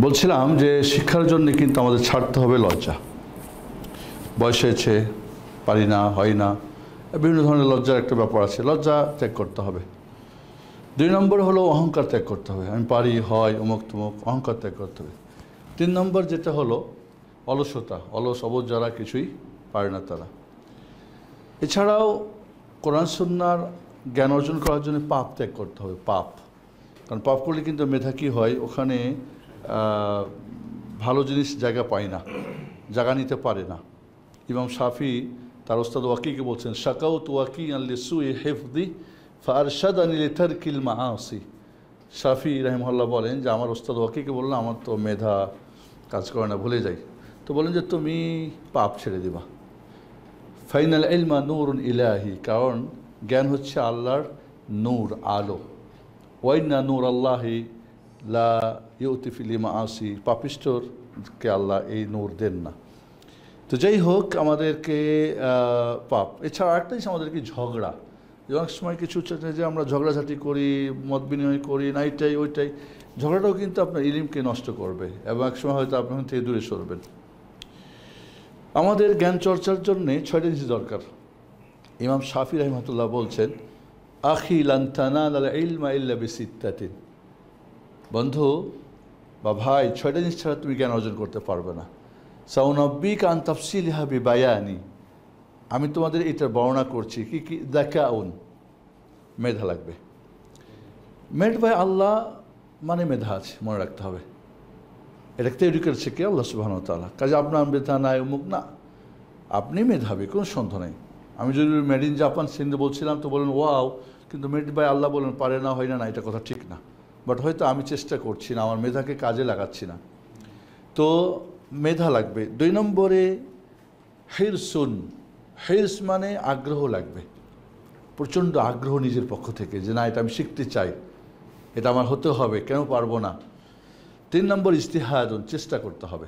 বলছিলাম যে শিক্ষার জন্য কিন্তু আমাদের ছাড়তে হবে লজ্জা। বয়স হয়েছে, পারি না, হয় না, বিভিন্ন ধরনের লজ্জার একটা ব্যাপার আছে। লজ্জা ত্যাগ করতে হবে। 2 নম্বর হলো অহংকার ত্যাগ করতে হবে। আমি পারি, হয়, অমুক তমুক, অহংকার ত্যাগ করতে হবে। 3 নম্বর যেটা হলো অলসতা, অলস অবুঝ যারা, কিছুই পারে না তারা। এছাড়াও কোরআন সুন্নাহর জ্ঞান অর্জন করার জন্য পাপ ত্যাগ করতে হবে। পাপ, কারণ পাপ করলে কিন্তু মেধা কী হয়, ওখানে ভালো জিনিস জায়গা পায় না, জায়গা নিতে পারে না। ইমাম শাফি তার ওস্তাদ ওয়াকিকে বলছেন, শাকাউত ওয়াকি আল্লি সুই হেফদি ফারশাদানি লিতারকিল মাআসি। শাফি রাহিমাহুল্লাহ বলেন যে আমার ওস্তাদ ওয়াকিকে বললাম, আমার তো মেধা কাজ করে না, ভুলে যাই। তো বলেন যে তুমি পাপ ছেড়ে দিবা। ফাইনাল ইলমা নূরুন ইলাহি, কারণ জ্ঞান হচ্ছে আল্লাহর নূর, আলো। ওয়াইনা নূর আল্লাহি লা ইউতি ফিল মাআসি, পাপিষ্ঠকে আল্লাহ এই নূর দেন না। তো যাই হোক, আমাদেরকে পাপ। এছাড়া আরেকটা জিনিস আমাদেরকে ঝগড়া, যে অনেক সময় কিছু যে আমরা ঝগড়াঝাটি করি, মত বিনিময় করি, না এইটাই ওইটাই, ঝগড়াটাও কিন্তু আপনার ইলমকে নষ্ট করবে এবং এক সময় হয়তো আপনার থেকে দূরে সরবেন। আমাদের জ্ঞান চর্চার জন্যে 6টা জিনিস দরকার। ইমাম শাফি রাহিমাহুল্লাহ বলছেন, আখি লান তানালাল ইলমা ইল্লা বিসিত্তাতিন, বন্ধু বা ভাই, 6টা জিনিস ছাড়া তুমি জ্ঞান অর্জন করতে পারবে না। সাউনাব্বিকা আন তাফসিলিহা বিবায়ানি, আমি তোমাদের এটার বর্ণনা করছি। কি কি? যাকাউন, মেধা লাগবে। মেড বাই আল্লাহ মানে মেধা আছে, মনে রাখতে হবে। এটা তৈরি করেছে কে? আল্লাহ সুবহানাহু ওয়া তাআলা। কাজে আপনার মেধা নাই, অমুক না, আপনি মেধাবী, কোনো সন্দেহ নেই। আমি যদি মেড ইন জাপান সিন্ধে বলছিলাম তো বলেন ওয়াও, কিন্তু মেড বাই আল্লাহ বলেন পারে না, হয় না, এটা কথা ঠিক না। বাট হয়তো আমি চেষ্টা করছি না, আমার মেধাকে কাজে লাগাচ্ছি না। তো মেধা লাগবে। 2 নম্বরে হিরসুন, হিরস মানে আগ্রহ লাগবে, প্রচণ্ড আগ্রহ নিজের পক্ষ থেকে, যে না এটা আমি শিখতে চাই, এটা আমার হতে হবে, কেন পারবো না। 3 নম্বর ইজতিহাদুন, চেষ্টা করতে হবে,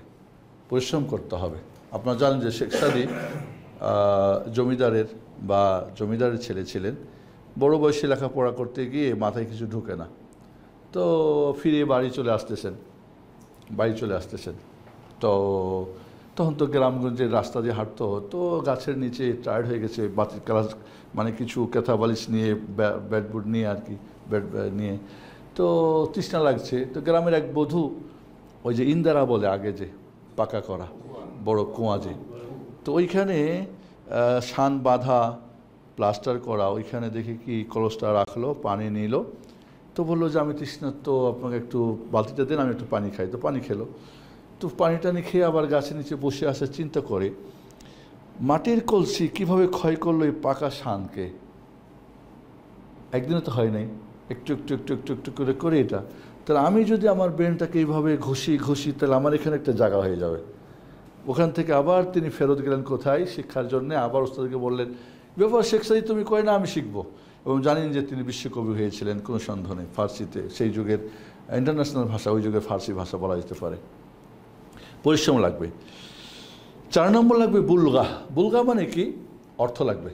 পরিশ্রম করতে হবে। আপনারা জানেন যে শেখ সাদি জমিদারের ছেলে ছিলেন। বড় বয়সে লেখাপড়া করতে গিয়ে মাথায় কিছু ঢুকে না, তো ফিরে বাড়ি চলে আসতেছেন। তো তখন তো গ্রামগঞ্জের রাস্তা দিয়ে হাঁটতো, তো গাছের নিচে টায়ার্ড হয়ে গেছে, বাতির ক্লাস মানে কিছু কেথা বালিশ নিয়ে, ব্যাটবুট নিয়ে আর কি, ব্যাট নিয়ে, তো তৃষ্ণা লাগছে। তো গ্রামের এক বধূ, ওই যে ইন্দারা বলে আগে, যে পাকা করা বড় কুয়া, যে তো ওইখানে শান বাঁধা, প্লাস্টার করা, ওইখানে দেখে কি কলসটা রাখলো, পানি নিল। তো বললো যে আমি তৃষ্ণার্ত, আপনাকে একটু বালতিটা দেন, আমি একটু পানি খাই। তো পানি খেলো। তো পানি টানি খেয়ে আবার গাছের নিচে বসে আসার চিন্তা করে, মাটির কলসি কিভাবে ক্ষয় করলো এই পাকা শানকে। একদিনে তো হয় নাই, একটু একটু একটু একটু একটু করে করে এটা। তাহলে আমি যদি আমার ব্রেনটাকে এইভাবে ঘষি, তাহলে আমার এখানে একটা জায়গা হয়ে যাবে। ওখান থেকে আবার তিনি ফেরত গেলেন কোথায়? শিক্ষার জন্যে। আবার ওস্তাদকে বললেন, ব্যাপার শেখ সাদি তুমি কয় না, আমি শিখবো। এবং জানেন যে তিনি বিশ্বকবি হয়েছিলেন, কোনো সন্দেহ নেই, ফার্সিতে। সেই যুগের ইন্টারন্যাশনাল ভাষা, ওই যুগের ফার্সি ভাষা বলা যেতে পারে। পরিশ্রম লাগবে। 4 নম্বর লাগবে বুলগা। বুলগা মানে কি? অর্থ লাগবে।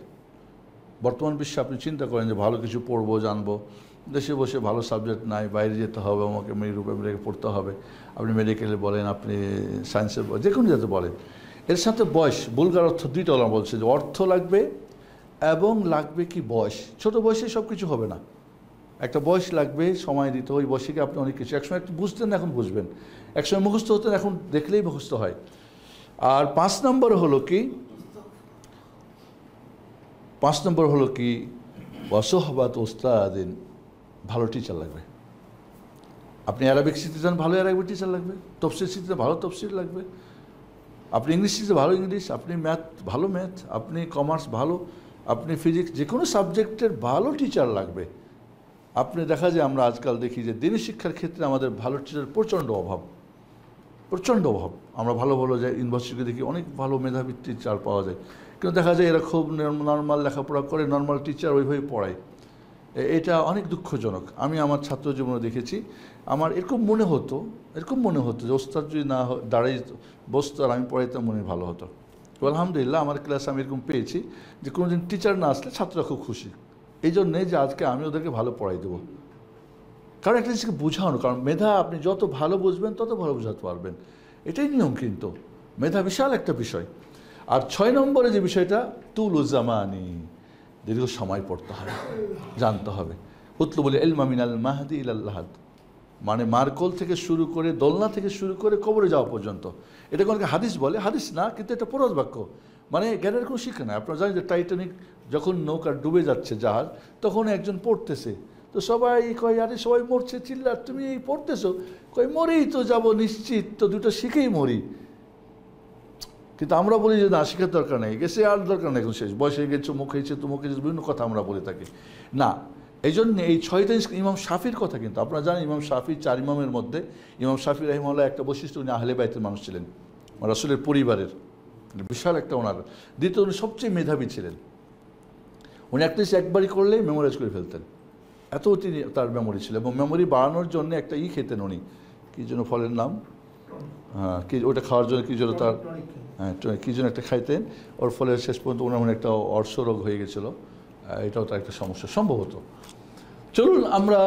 বর্তমান বিশ্বে আপনি চিন্তা করেন যে ভালো কিছু পড়বো, জানবো, দেশে বসে ভালো সাবজেক্ট নাই, বাইরে যেতে হবে, আমাকে মেডিকেল পড়তে হবে। আপনি মেডিকেলে বলেন, আপনি সায়েন্সে যে কোনো জায়গাতে বলেন, এর সাথে বয়স, বুলগার অর্থ 2টা বলছে, যে অর্থ লাগবে এবং লাগবে কি বয়স। ছোট বয়সে সব কিছু হবে না, একটা বয়স লাগবে, সময় দিতে। ওই বয়সে আপনি অনেক কিছু একসময় একটু বুঝতেন, এখন বুঝবেন। একসময় মুখস্থ হতেন, এখন দেখলেই মুখস্থ হয়। আর 5 নম্বর হলো কি ওয়াসহবাত ওস্তাদিন, ভালো টিচার লাগবে। আপনি অ্যারাবিক শিখতে চান, ভালো অ্যারাবিক টিচার লাগবে। তফসির শিখতে ভালো তফসির লাগবে। আপনি ইংলিশ শিখতে ভালো ইংলিশ, আপনি ম্যাথ ভালো ম্যাথ, আপনি কমার্স ভালো, আপনি ফিজিক্স, যে কোনো সাবজেক্টের ভালো টিচার লাগবে। আপনি দেখা যায়, আমরা আজকাল দেখি যে দিনী শিক্ষার ক্ষেত্রে আমাদের ভালো টিচার প্রচণ্ড অভাব। আমরা ভালো যে ইউনিভার্সিটিতে দেখি অনেক ভালো মেধাবী টিচার পাওয়া যায়, কিন্তু দেখা যায় এরা খুব নর্মাল লেখাপড়া করে, নর্মাল টিচার ওইভাবে পড়ায়। এটা অনেক দুঃখজনক। আমি আমার ছাত্র জীবনে দেখেছি। আমার এরকম মনে হতো যে ওস্তাদ যদি না দাঁড়িয়ে বসতো আর আমি পড়াইতাম, মনে ভালো হতো। আলহামদুলিল্লাহ, আমার ক্লাসে আমি এরকম পেয়েছি যে কোনোদিন টিচার না আসলে ছাত্ররা খুব খুশি, এই জন্যে যে আজকে আমি ওদেরকে ভালো পড়াই দেবো। কারণ একটা জিনিসকে বোঝানো, কারণ মেধা আপনি যত ভালো বুঝবেন তত ভালো বোঝাতে পারবেন, এটাই নিয়ম। কিন্তু মেধা বিশাল একটা বিষয়। আর 6 নম্বরে যে বিষয়টা, তুলুজ্জামানি, দীর্ঘ সময় পড়তে হবে, জানতে হবে। উতলুবুল ইলমা মিনাল মাহদি ইলাল লাহাদ, মানে মার্কল থেকে শুরু করে, দোলনা থেকে শুরু করে কবরে যাওয়া পর্যন্ত। এটা অনেকে হাদিস বলে, হাদিস না, কিন্তু এটা প্রবাদ বাক্য, মানে জ্ঞানের কোনো শিক্ষা নাই। আপনারা জানেন যে টাইটানিক যখন নৌকা ডুবে যাচ্ছে জাহাজ, তখন একজন পড়তেছে, তো সবাই কয় আরে সবাই মরছে, চিল্লা তুমি এই পড়তেছো, কয় মরেই তো যাবো নিশ্চিত, তো দুটো শিখেই মরি। কিন্তু আমরা বলি যে না, শিখার দরকার নেই, গেছে আর দরকার নেই, এখন শেষ, বয়স হয়ে গেছে, মুখ হয়েছে, তুমুক হয়েছে, বিভিন্ন কথা আমরা বলে থাকি। না, এই জন্যে এই 6টা ইমাম শাফির কথা, কিন্তু আপনারা জানেন ইমাম শাফি 4 ইমামের মধ্যে ইমাম শাফি রাহিমাহুল্লাহ একটা বৈশিষ্ট্য, উনি আহলে বাইতের মানুষ ছিলেন, রাসূলের পরিবারের, বিশাল একটা ওনার। দ্বিতীয়, উনি সবচেয়ে মেধাবী ছিলেন। উনি একটা জিনিস একবারই করলেই মেমোরাইজ করে ফেলতেন, এত তিনি তার মেমোরি ছিল। এবং মেমোরি বাড়ানোর জন্য একটা খেতেন উনি, কী যেন ফলের নাম, হ্যাঁ, কি ওটা খাওয়ার জন্য কী যেন তার, হ্যাঁ কী যেন একটা খাইতেন, ওর ফলে শেষ পর্যন্ত ওনার মনে একটা অর্শরোগ হয়ে গেছিলো, এটাও তার একটা সমস্যা সম্ভবত। চলুন আমরা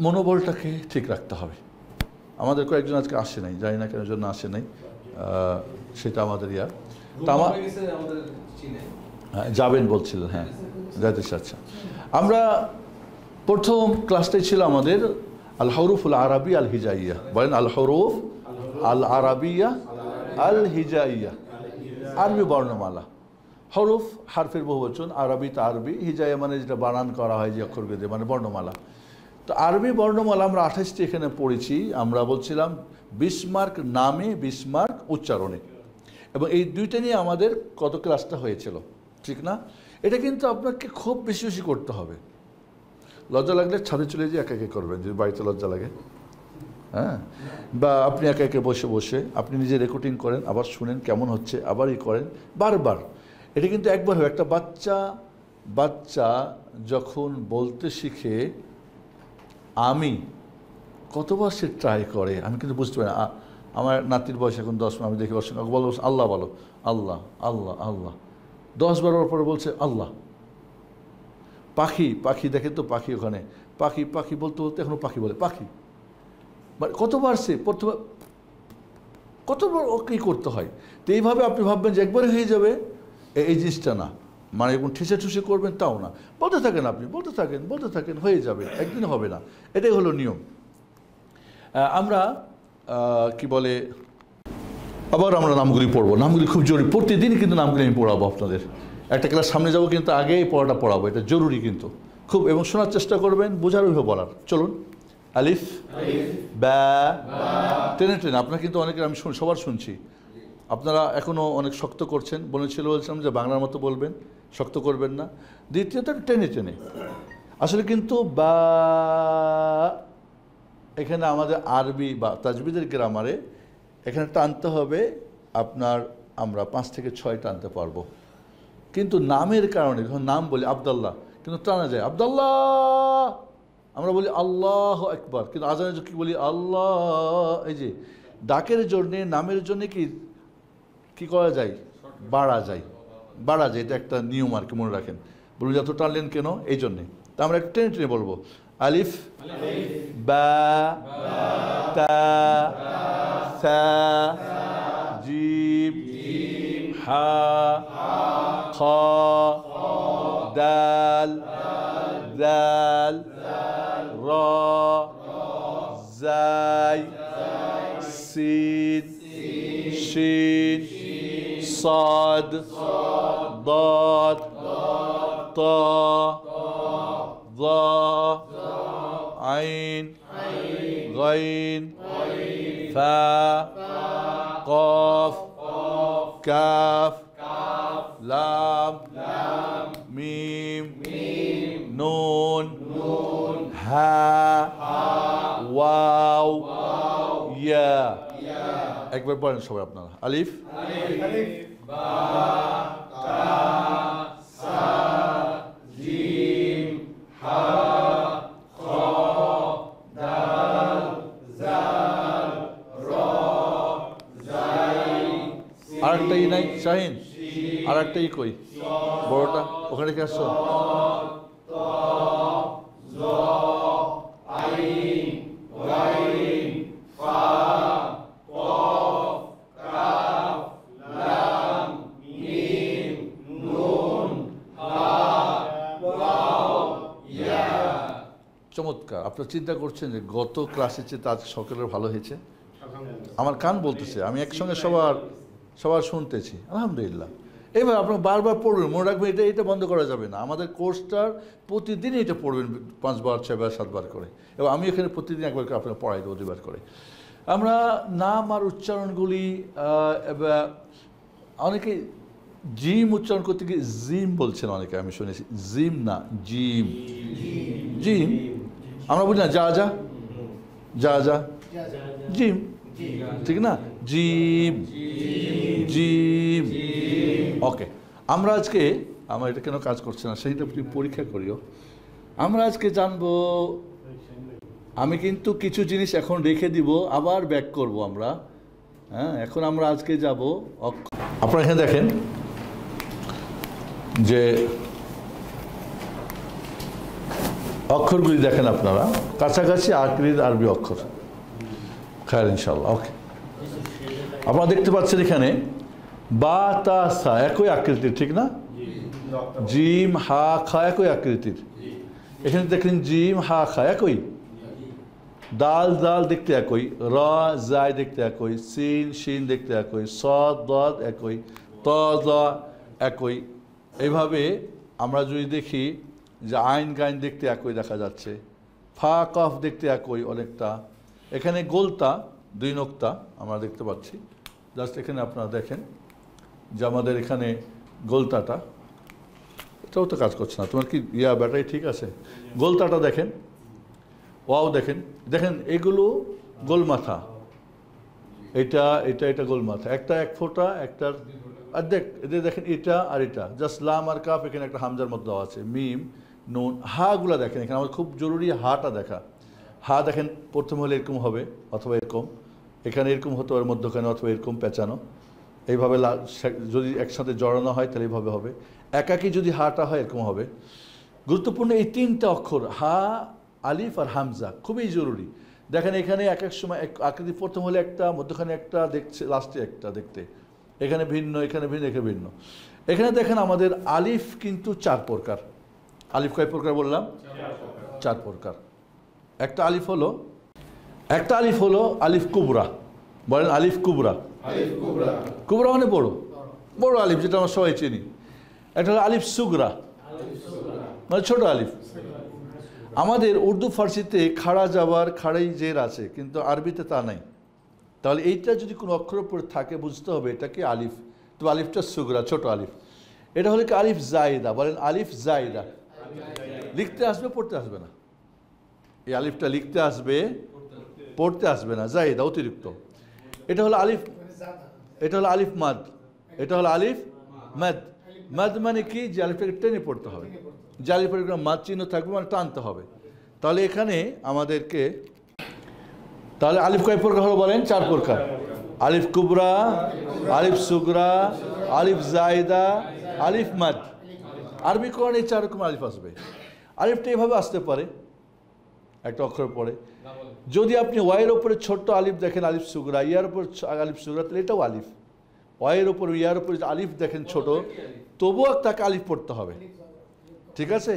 মনোবলটাকে ঠিক রাখতে হবে। আমাদের কয়েকজন আজকে আসে নাই, জানি না কেন জন্য আসে নাই, সেটা আমাদের তা আমার যাবেন বলছিলেন, হ্যাঁ যাইতে। আচ্ছা, আমরা প্রথম ক্লাসটাই ছিল আমাদের আল হরুফুল আরবি আল হিজাইয়া, বলেন আল হরুফ আল আরবিয়া আল হিজাইয়া, আরবি বর্ণমালা। হরুফ হারফের বহুবচন, আরবি তা আরবি, হিজাইয়া মানে যেটা বানান করা হয় যে অক্ষর বেদে, মানে বর্ণমালা। তো আরবি বর্ণমালা আমরা 28টি এখানে পড়েছি। আমরা বলছিলাম 20 মার্ক নামে, 20 মার্ক উচ্চারণে, এবং এই দুইটা নিয়ে আমাদের কত ক্লাসটা হয়েছিল, ঠিক না? এটা কিন্তু আপনাকে খুব বেশি বেশি করতে হবে। লজ্জা লাগলে ছাদে চলে যেয়ে একা একে করবেন, যদি বাড়িতে লজ্জা লাগে, হ্যাঁ, বা আপনি একা একে বসে বসে আপনি নিজে রেকর্ডিং করেন, আবার শুনেন কেমন হচ্ছে, আবার করেন বারবার। এটা কিন্তু একবার হয়। একটা বাচ্চা যখন বলতে শিখে আমি, কতবার সে ট্রাই করে, আমি কিন্তু বুঝতে পারি না। আমার নাতির বয়স এখন 10, আমি দেখি ওর সঙ্গে বলো আল্লাহ, বলো আল্লাহ আল্লাহ আল্লাহ, 10-12 পরে বলছে আল্লাহ। পাখি দেখেন তো, পাখি ওখানে পাখি বলতে বলতে এখনো পাখি বলে, পাখি মানে কতবার সে প্রথমে, কতবার ওকেই করতে হয়। তো এইভাবে আপনি ভাববেন যে একবারে হয়ে যাবে, এই জিনিসটা না, মানে এরকম ঠেসে ঠুসে করবেন তাও না, বলতে থাকেন, আপনি বলতে থাকেন, হয়ে যাবে, একদিন হবে না, এটাই হলো নিয়ম। আমরা কি বলে, আবার আমরা নামগুলি পড়বো, নামগুলি খুব জরুরি, প্রতিদিন কিন্তু নামগুলি আমি পড়াবো আপনাদের। একটা ক্লাস সামনে যাবো, কিন্তু আগে এই পড়াটা পড়াবো, এটা জরুরি কিন্তু খুব, এবং শোনার চেষ্টা করবেন, বোঝার ওইভাবে বলার। চলুন, আলিফ বা, টেনে আপনারা কিন্তু অনেকে, আমি সবার শুনছি, আপনারা এখনও অনেক শক্ত করছেন। বলছিলাম যে বাংলার মতো বলবেন, শক্ত করবেন না। দ্বিতীয়ত টেনে আসলে কিন্তু বা, এখানে আমাদের আরবি বা তাজবিদের গ্রামারে এখানে টানতে হবে আপনার, আমরা 5 থেকে 6 টানতে পারবো। কিন্তু নামের কারণে যখন নাম বলি আব্দুল্লাহ, কিন্তু টানা যায় আব্দুল্লাহ, আমরা বলি আল্লাহ আকবার, কিন্তু আজানের কি বলি আল্লাহ। এই যে ডাকের জন্যে, নামের জন্যে কি করা যায়, বাড়া যায়, এটা একটা নিয়ম আর কি, মনে রাখেন। বলুন যত টানলেন কেন, এই জন্যে। তা আমরা একটু টেনে বলবো, আলিফ বা, তা, সা, জিম, হা, খ, দাল, দাল, র, জাই, সিন, শিন, صاد ضاد طا ظا عين غين فا قاف كاف لام ميم نون ها واو يا একবার বলেন সবাই আপনারা, আলিফ বা, তা, সা, জিম, হা, খ, দাল, জাল, র, জাই, আরেকটাই নাই শাহিন, আরেকটাই কই বড়টা, ওখানে কি আসছো, ত, জ, আই চমৎকার। আপনারা চিন্তা করছেন যে গত ক্লাসের চেয়ে আজ সকলের ভালো হয়েছে? আমার কান বলতেছে, আমি একসঙ্গে সবার শুনতেছি, আলহামদুলিল্লাহ। এবার আপনার বারবার পড়বেন, মনে রাখবেন এটা বন্ধ করা যাবে না। আমাদের কোর্সটার প্রতিদিনই এটা পড়বেন 5 বার 6 বার 7 বার করে, এবং আমি এখানে প্রতিদিন একবার করে আপনাকে পড়াই দেবো 2 বার করে। আমরা নাম আর উচ্চারণগুলি অনেকে জিম উচ্চারণ করতে গিয়ে জিম বলছেন অনেকে, আমি শুনেছি। জিম না, জিম। জিম আমরা বলি না, যা যা যা যা, জিম, ঠিক না? Gym gym. ওকে, আমরা আজকে, আমার এটা কেন কাজ করছে না সেইটা পরীক্ষা করিও। আমরা আজকে জানবো, আমি কিন্তু কিছু জিনিস এখন রেখে দিব, আবার ব্যাক করব আমরা। হ্যাঁ, এখন আমরা আজকে যাব, আপনারা এখানে দেখেন যে অক্ষরগুলি দেখেন আপনারা, কাছাকাছি আকৃতির আরবি অক্ষর। খায়ের ইনশাআল্লাহ। ওকে, আপনারা দেখতে পাচ্ছেন এখানে বা তা সা একই আকৃতির, ঠিক না? জিম হা খা একই আকৃতির। এখানে দেখেন জিম হা খা একই, দাল দাল দেখতে একই, র জায় দেখতে একই, সিন শিন দেখতে একই, সদ দদ একই, ত দ একই। এইভাবে আমরা যদি দেখি যে আইন গাইন দেখতে একই দেখা যাচ্ছে, ফা কফ দেখতে একই অনেকটা। এখানে গোলতা 2 নোক্তা আমরা দেখতে পাচ্ছি। জাস্ট এখানে আপনারা দেখেন যে আমাদের এখানে গোলতাটা, এটাও তো কাজ করছে না। তোমার কি ব্যাটারি ঠিক আছে? গোলতাটা দেখেন, ওয়াও দেখেন, দেখেন এগুলো গোলমাথা, এটা গোলমাথা, একটা 1 ফোঁটা, একটার আর দেখেন এটা আর এটা, জাস্ট লাম আর কাফ, এখানে একটা হামজার মধ্যে দেওয়া আছে, মিম নুন। হাগুলা দেখেন, এখানে আমার খুব জরুরি হাটা দেখা। হা দেখেন প্রথম হলে এরকম হবে অথবা এরকম, এখানে এরকম হতে পারে মধ্যখানে, অথবা এরকম পেঁচানো। এইভাবে যদি একসাথে জড়ানো হয় তাহলে এইভাবে হবে। একাকি যদি হাটা হয় এরকম হবে। গুরুত্বপূর্ণ এই 3টা অক্ষর, হা, আলিফ আর হামজা, খুবই জরুরি। দেখেন এখানে এক সময় আকৃতি প্রথম হলে একটা, মধ্যখানে একটা, দেখছে লাস্টে একটা দেখতে, এখানে ভিন্ন, এখানে ভিন্ন, এখানে ভিন্ন। এখানে দেখেন আমাদের আলিফ কিন্তু 4 প্রকার। আলিফ কয় প্রকার বললাম? 4 প্রকার। একটা আলিফ হলো আলিফ কুবরা। বলেন আলিফ কুবরা। কুবরা মানে বড় বড় আলিফ, যেটা আমরা সবাই চিনি। একটা হলো আলিফ সুগরা, মানে ছোট আলিফ। আমাদের উর্দু ফার্সিতে খাড়া যাবার খাড়াই জের আছে, কিন্তু আরবিতে তা নাই। তাহলে এইটা যদি কোনো অক্ষর উপর থাকে বুঝতে হবে এটা কি আলিফ। তো আলিফটা সুগরা, ছোট আলিফ। এটা হলো কি আলিফ জায়দা। বলেন আলিফ জায়দা। লিখতে আসবে, পড়তে আসবে না। এই আলিফটা লিখতে আসবে, পড়তে আসবে না, জায়দা অতিরিক্ত। এটা হলো আলিফ মাদ। এটা হলো আলিফ মাদ। মাদ মানে কি? যে আলিফটাকে টেনে পড়তে হবে, যে আলিফের মাদ চিহ্ন থাকবে মানে টানতে হবে। তাহলে এখানে আমাদেরকে, তাহলে আলিফ কয় প্রকার হলো বলেন? 4 প্রকার। আলিফ কুবরা, আলিফ সুগরা, আলিফ জায়দা, আলিফ মাদ। আরবি কোরআনে এই 4 রকম আলিফ আসবে। আলিফটা এভাবে আসতে পারে একটা অক্ষর পরে। যদি আপনি ওয়াইয়ের ওপরে ছোট্ট আলিফ দেখেন, আলিফ সুগরা, ইয়ার উপর আলিফ সুগরা, তাহলে এটাও আলিফ। ওয়াইয়ের ওপর ইয়ার উপরে আলিফ দেখেন ছোট, তবুও তাকে আলিফ পড়তে হবে, ঠিক আছে?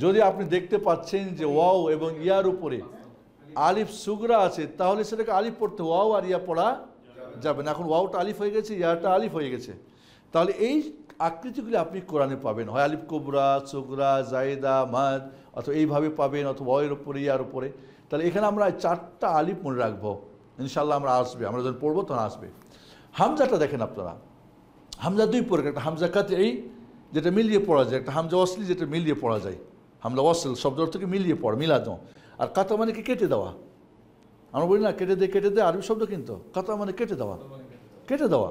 যদি আপনি দেখতে পাচ্ছেন যে ওয়াও এবং ইয়ার উপরে আলিফ সুগরা আছে, তাহলে সেটাকে আলিফ পড়তে, ওয়াও আর ইয়া পড়া যাবে না। এখন ওয়াওটা আলিফ হয়ে গেছে, ইয়াটা আলিফ হয়ে গেছে। তাহলে এই আকৃতিগুলি আপনি কোরআনে পাবেন, হয় আলিফ কুবরা, সুগরা, জায়দা, মাদ, অথবা এইভাবে পাবেন, অথবা ওয়ের উপরে, ইয়ার উপরে। তাহলে এখানে আমরা 4টা আলিফ মনে রাখবো, ইনশাল্লাহ আমরা আসবে, আমরা যখন পড়বো তখন আসবে। হামজাটা দেখেন আপনারা, হামজা 2 প্রকার। একটা হামজা কাতঈ, যেটা মিলিয়ে পড়া যায়, একটা হামজা ওয়াসলি, যেটা মিলিয়ে পড়া যায়। হামজা ওয়াসল শব্দ থেকে মিলিয়ে পড়া, মিলানো। আর কাতা মানে কি? কেটে দেওয়া। আমরা বলি না কেটে দে, আরবি শব্দ কিন্তু। কাতা মানে কেটে দেওয়া,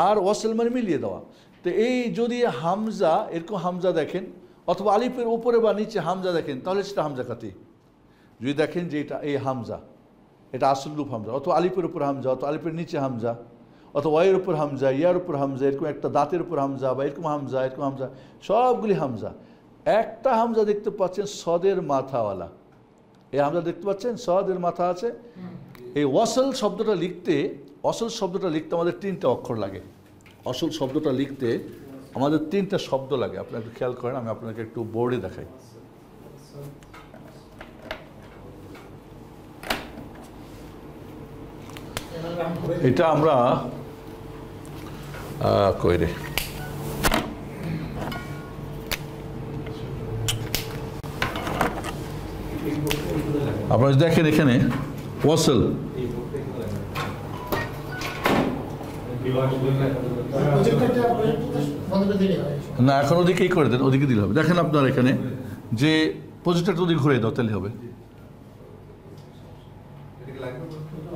আর ওয়াসল মানে মিলিয়ে দেওয়া। তো এই যদি হামজা এরকম হামজা দেখেন, অথবা আলিফের উপরে বা নিচে হামজা দেখেন, তাহলে সেটা হামজা কাতি। যদি দেখেন যে এটা এই হামজা, এটা আসল রূপ হামজা, অথবা আলিফের উপর হামজা, অথবা আলিফের নিচে হামজা, অথবা ওয়ের উপর হামজা, ইয়ার উপর হামজা, এরকম একটা দাঁতের উপর হামজা, বা এরকম হামজা, সবগুলি হামজা। একটা হামজা দেখতে পাচ্ছেন সদের মাথাওয়ালা, এই হামজা দেখতে পাচ্ছেন, সদের মাথা আছে। এই ওয়াসল শব্দটা লিখতে, আমাদের 3টা অক্ষর লাগে। অসল শব্দটা লিখতে আমাদের 3টা শব্দ লাগে। আপনারা একটু খেয়াল করেন, আমি আপনাকে একটু বোর্ডে দেখাই। এটা আমরা কই রে আপনারা দেখেন এখানে ওয়াসল না, এখন ওদিকেই করে দেন, ওদিকে দিলে হবে। দেখেন আপনার এখানে যে প্রজেক্টরটা ওদিকে ঘুরে দাও, তাহলে হবে।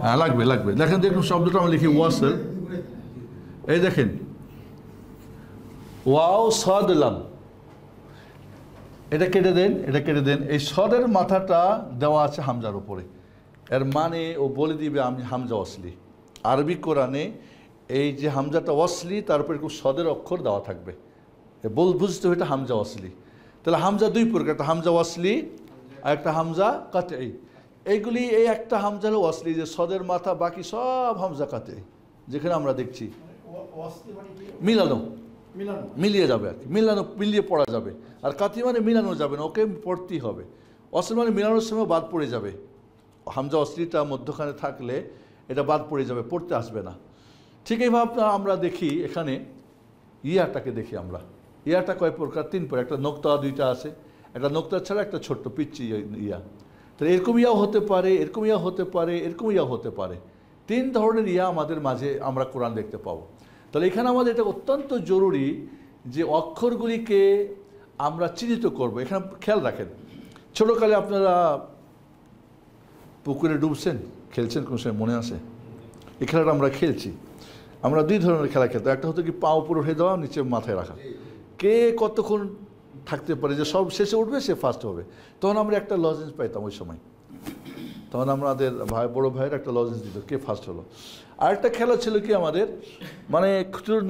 হ্যাঁ লাগবে লাগবে। দেখেন দেখুন শব্দটা আমরা লিখি ওয়াসল, এই দেখেন ওয়াও সদ লাম, এটা কেটে দেন, এটা কেটে দেন। এই সদের মাথাটা দেওয়া আছে হামজার উপরে, এর মানে ও বলে দিবে আমি হামজা ওয়াসলি। আরবি কোরআনে এই যে হামজাটা ওয়াসলি তার উপরে একটু সদের অক্ষর দেওয়া থাকবে, বুঝতে হবে এটা হামজা ওয়াসলি। তাহলে হামজা দুই প্রকার, একটা হামজা ওয়াসলি আর একটা হামজা কাতঈ। এইগুলি এই একটা হামজা হলো ওয়াসলি, যে সদের মাথা, বাকি সব হামজা কাতঈ। যেখানে আমরা দেখছি মিলানো, মিলিয়ে যাবে আর কি, মিলানো মিলিয়ে পড়া যাবে। আর কাতি মানে মিলানো যাবে না, ওকে পড়তেই হবে। অসলি মানে মিলানোর সময় বাদ পড়ে যাবে, হামজা অসলিটা মধ্যখানে থাকলে এটা বাদ পড়ে যাবে, পড়তে আসবে না। ঠিক এইভাবে আমরা দেখি এখানে ইয়াটাকে দেখি আমরা, ইয়াটা কয় প্রকার? তিন প্রকার। একটা নোক্তা দুইটা আছে, একটা নোক্তা ছাড়া একটা ছোট্ট পিচ্ছি ইয়া। তাহলে এরকম ইয়াও হতে পারে, এরকম ইয়া হতে পারে, এরকম ইয়া হতে পারে। তিন ধরনের ইয়া আমাদের মাঝে আমরা কোরআন দেখতে পাবো। তাহলে এখানে আমাদের এটা অত্যন্ত জরুরি যে অক্ষরগুলিকে আমরা চিহ্নিত করব। এখানে খেয়াল রাখেন, ছোটোকালে আপনারা পুকুরে ডুবছেন, খেলছেন, কোনো সময় মনে আছে? এই খেলাটা আমরা খেলছি। আমরা দুই ধরনের খেলা খেলতাম। একটা হতো কি পা উপরে উঠে দেওয়া, নিচে মাথায় রাখা। কে কতক্ষণ থাকতে পারে যে সব শেষে উঠবে সে ফার্স্ট হবে। তখন আমরা একটা লজেন্স পাইতাম ওই সময়, তখন আমাদের বড় ভাইয়ের একটা লজেন্স দিত, কে ফার্স্ট হলো। আরেকটা খেলা ছিল কি আমাদের, মানে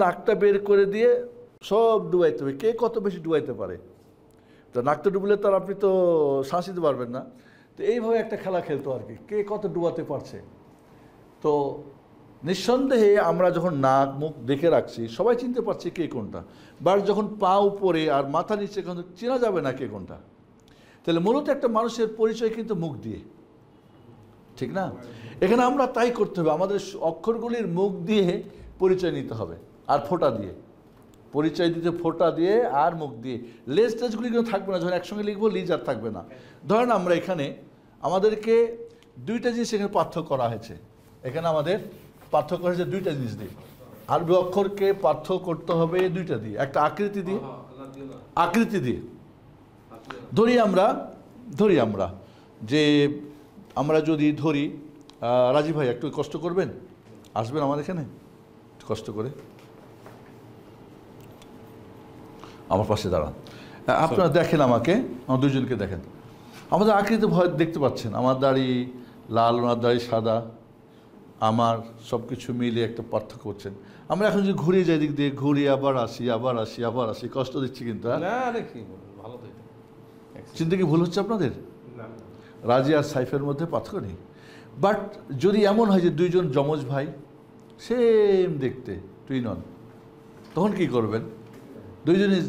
নাকটা বের করে দিয়ে সব ডুবাইতে হবে, কে কত বেশি ডুবাইতে পারে। তো নাকটা ডুবলে তো আর আপনি তো শ্বাস নিতে পারবেন না। তো এইভাবে একটা খেলা খেলতো আর কি, কে কত ডুবাতে পারছে। তো নিঃসন্দেহে আমরা যখন নাক মুখ দেখে রাখছি সবাই চিনতে পারছি কে কোনটা, বাট যখন পা উপরে আর মাথা নিচে কিন্তু চেনা যাবে না কে কোনটা। তাহলে মূলত একটা মানুষের পরিচয় কিন্তু মুখ দিয়ে, ঠিক না? এখানে আমরা তাই করতে হবে, আমাদের অক্ষরগুলির মুখ দিয়ে পরিচয় নিতে হবে, আর ফোঁটা দিয়ে পরিচয় দিতে, ফোঁটা দিয়ে আর মুখ দিয়ে। লেজ টেজগুলি কিন্তু থাকবে না, যখন একসঙ্গে লিখবো লিজ আর থাকবে না। ধরেন আমরা এখানে আমাদেরকে দুইটা জিনিস এখানে পার্থক্য করা হয়েছে, এখানে আমাদের পার্থক্য হয়েছে দুইটা জিনিস দিয়ে। আরবি অক্ষরকে পার্থক্য করতে হবে দুইটা দিয়ে, একটা আকৃতি দিয়ে, আকৃতি দিয়ে। ধরি আমরা যে আমরা যদি ধরি, রাজীব ভাই একটু কষ্ট করবেন, আসবেন আমার এখানে কষ্ট করে, আমার পাশে দাঁড়ান। আপনারা দেখেন আমাকে, আমার দুজনকে দেখেন, আমাদের আকৃতি ভয় দেখতে পাচ্ছেন, আমার দাড়ি লাল, ওনার দাড়ি সাদা, আমার সব কিছু মিলে একটা পার্থক্য করছেন। আমরা এখন যদি ঘুরিয়ে যাই দিক দিয়ে, ঘুরি আবার আসি, আবার আসি, আবার আসি, কষ্ট দিচ্ছি কিন্তু। চিন্তা কি ভুল হচ্ছে আপনাদের? রাজি আর সাইফের মধ্যে পার্থক্য নেই। বাট যদি এমন হয় যে দুইজন যমজ ভাই, সেম দেখতে, টুইনন, তখন কি করবেন? দুইজনই,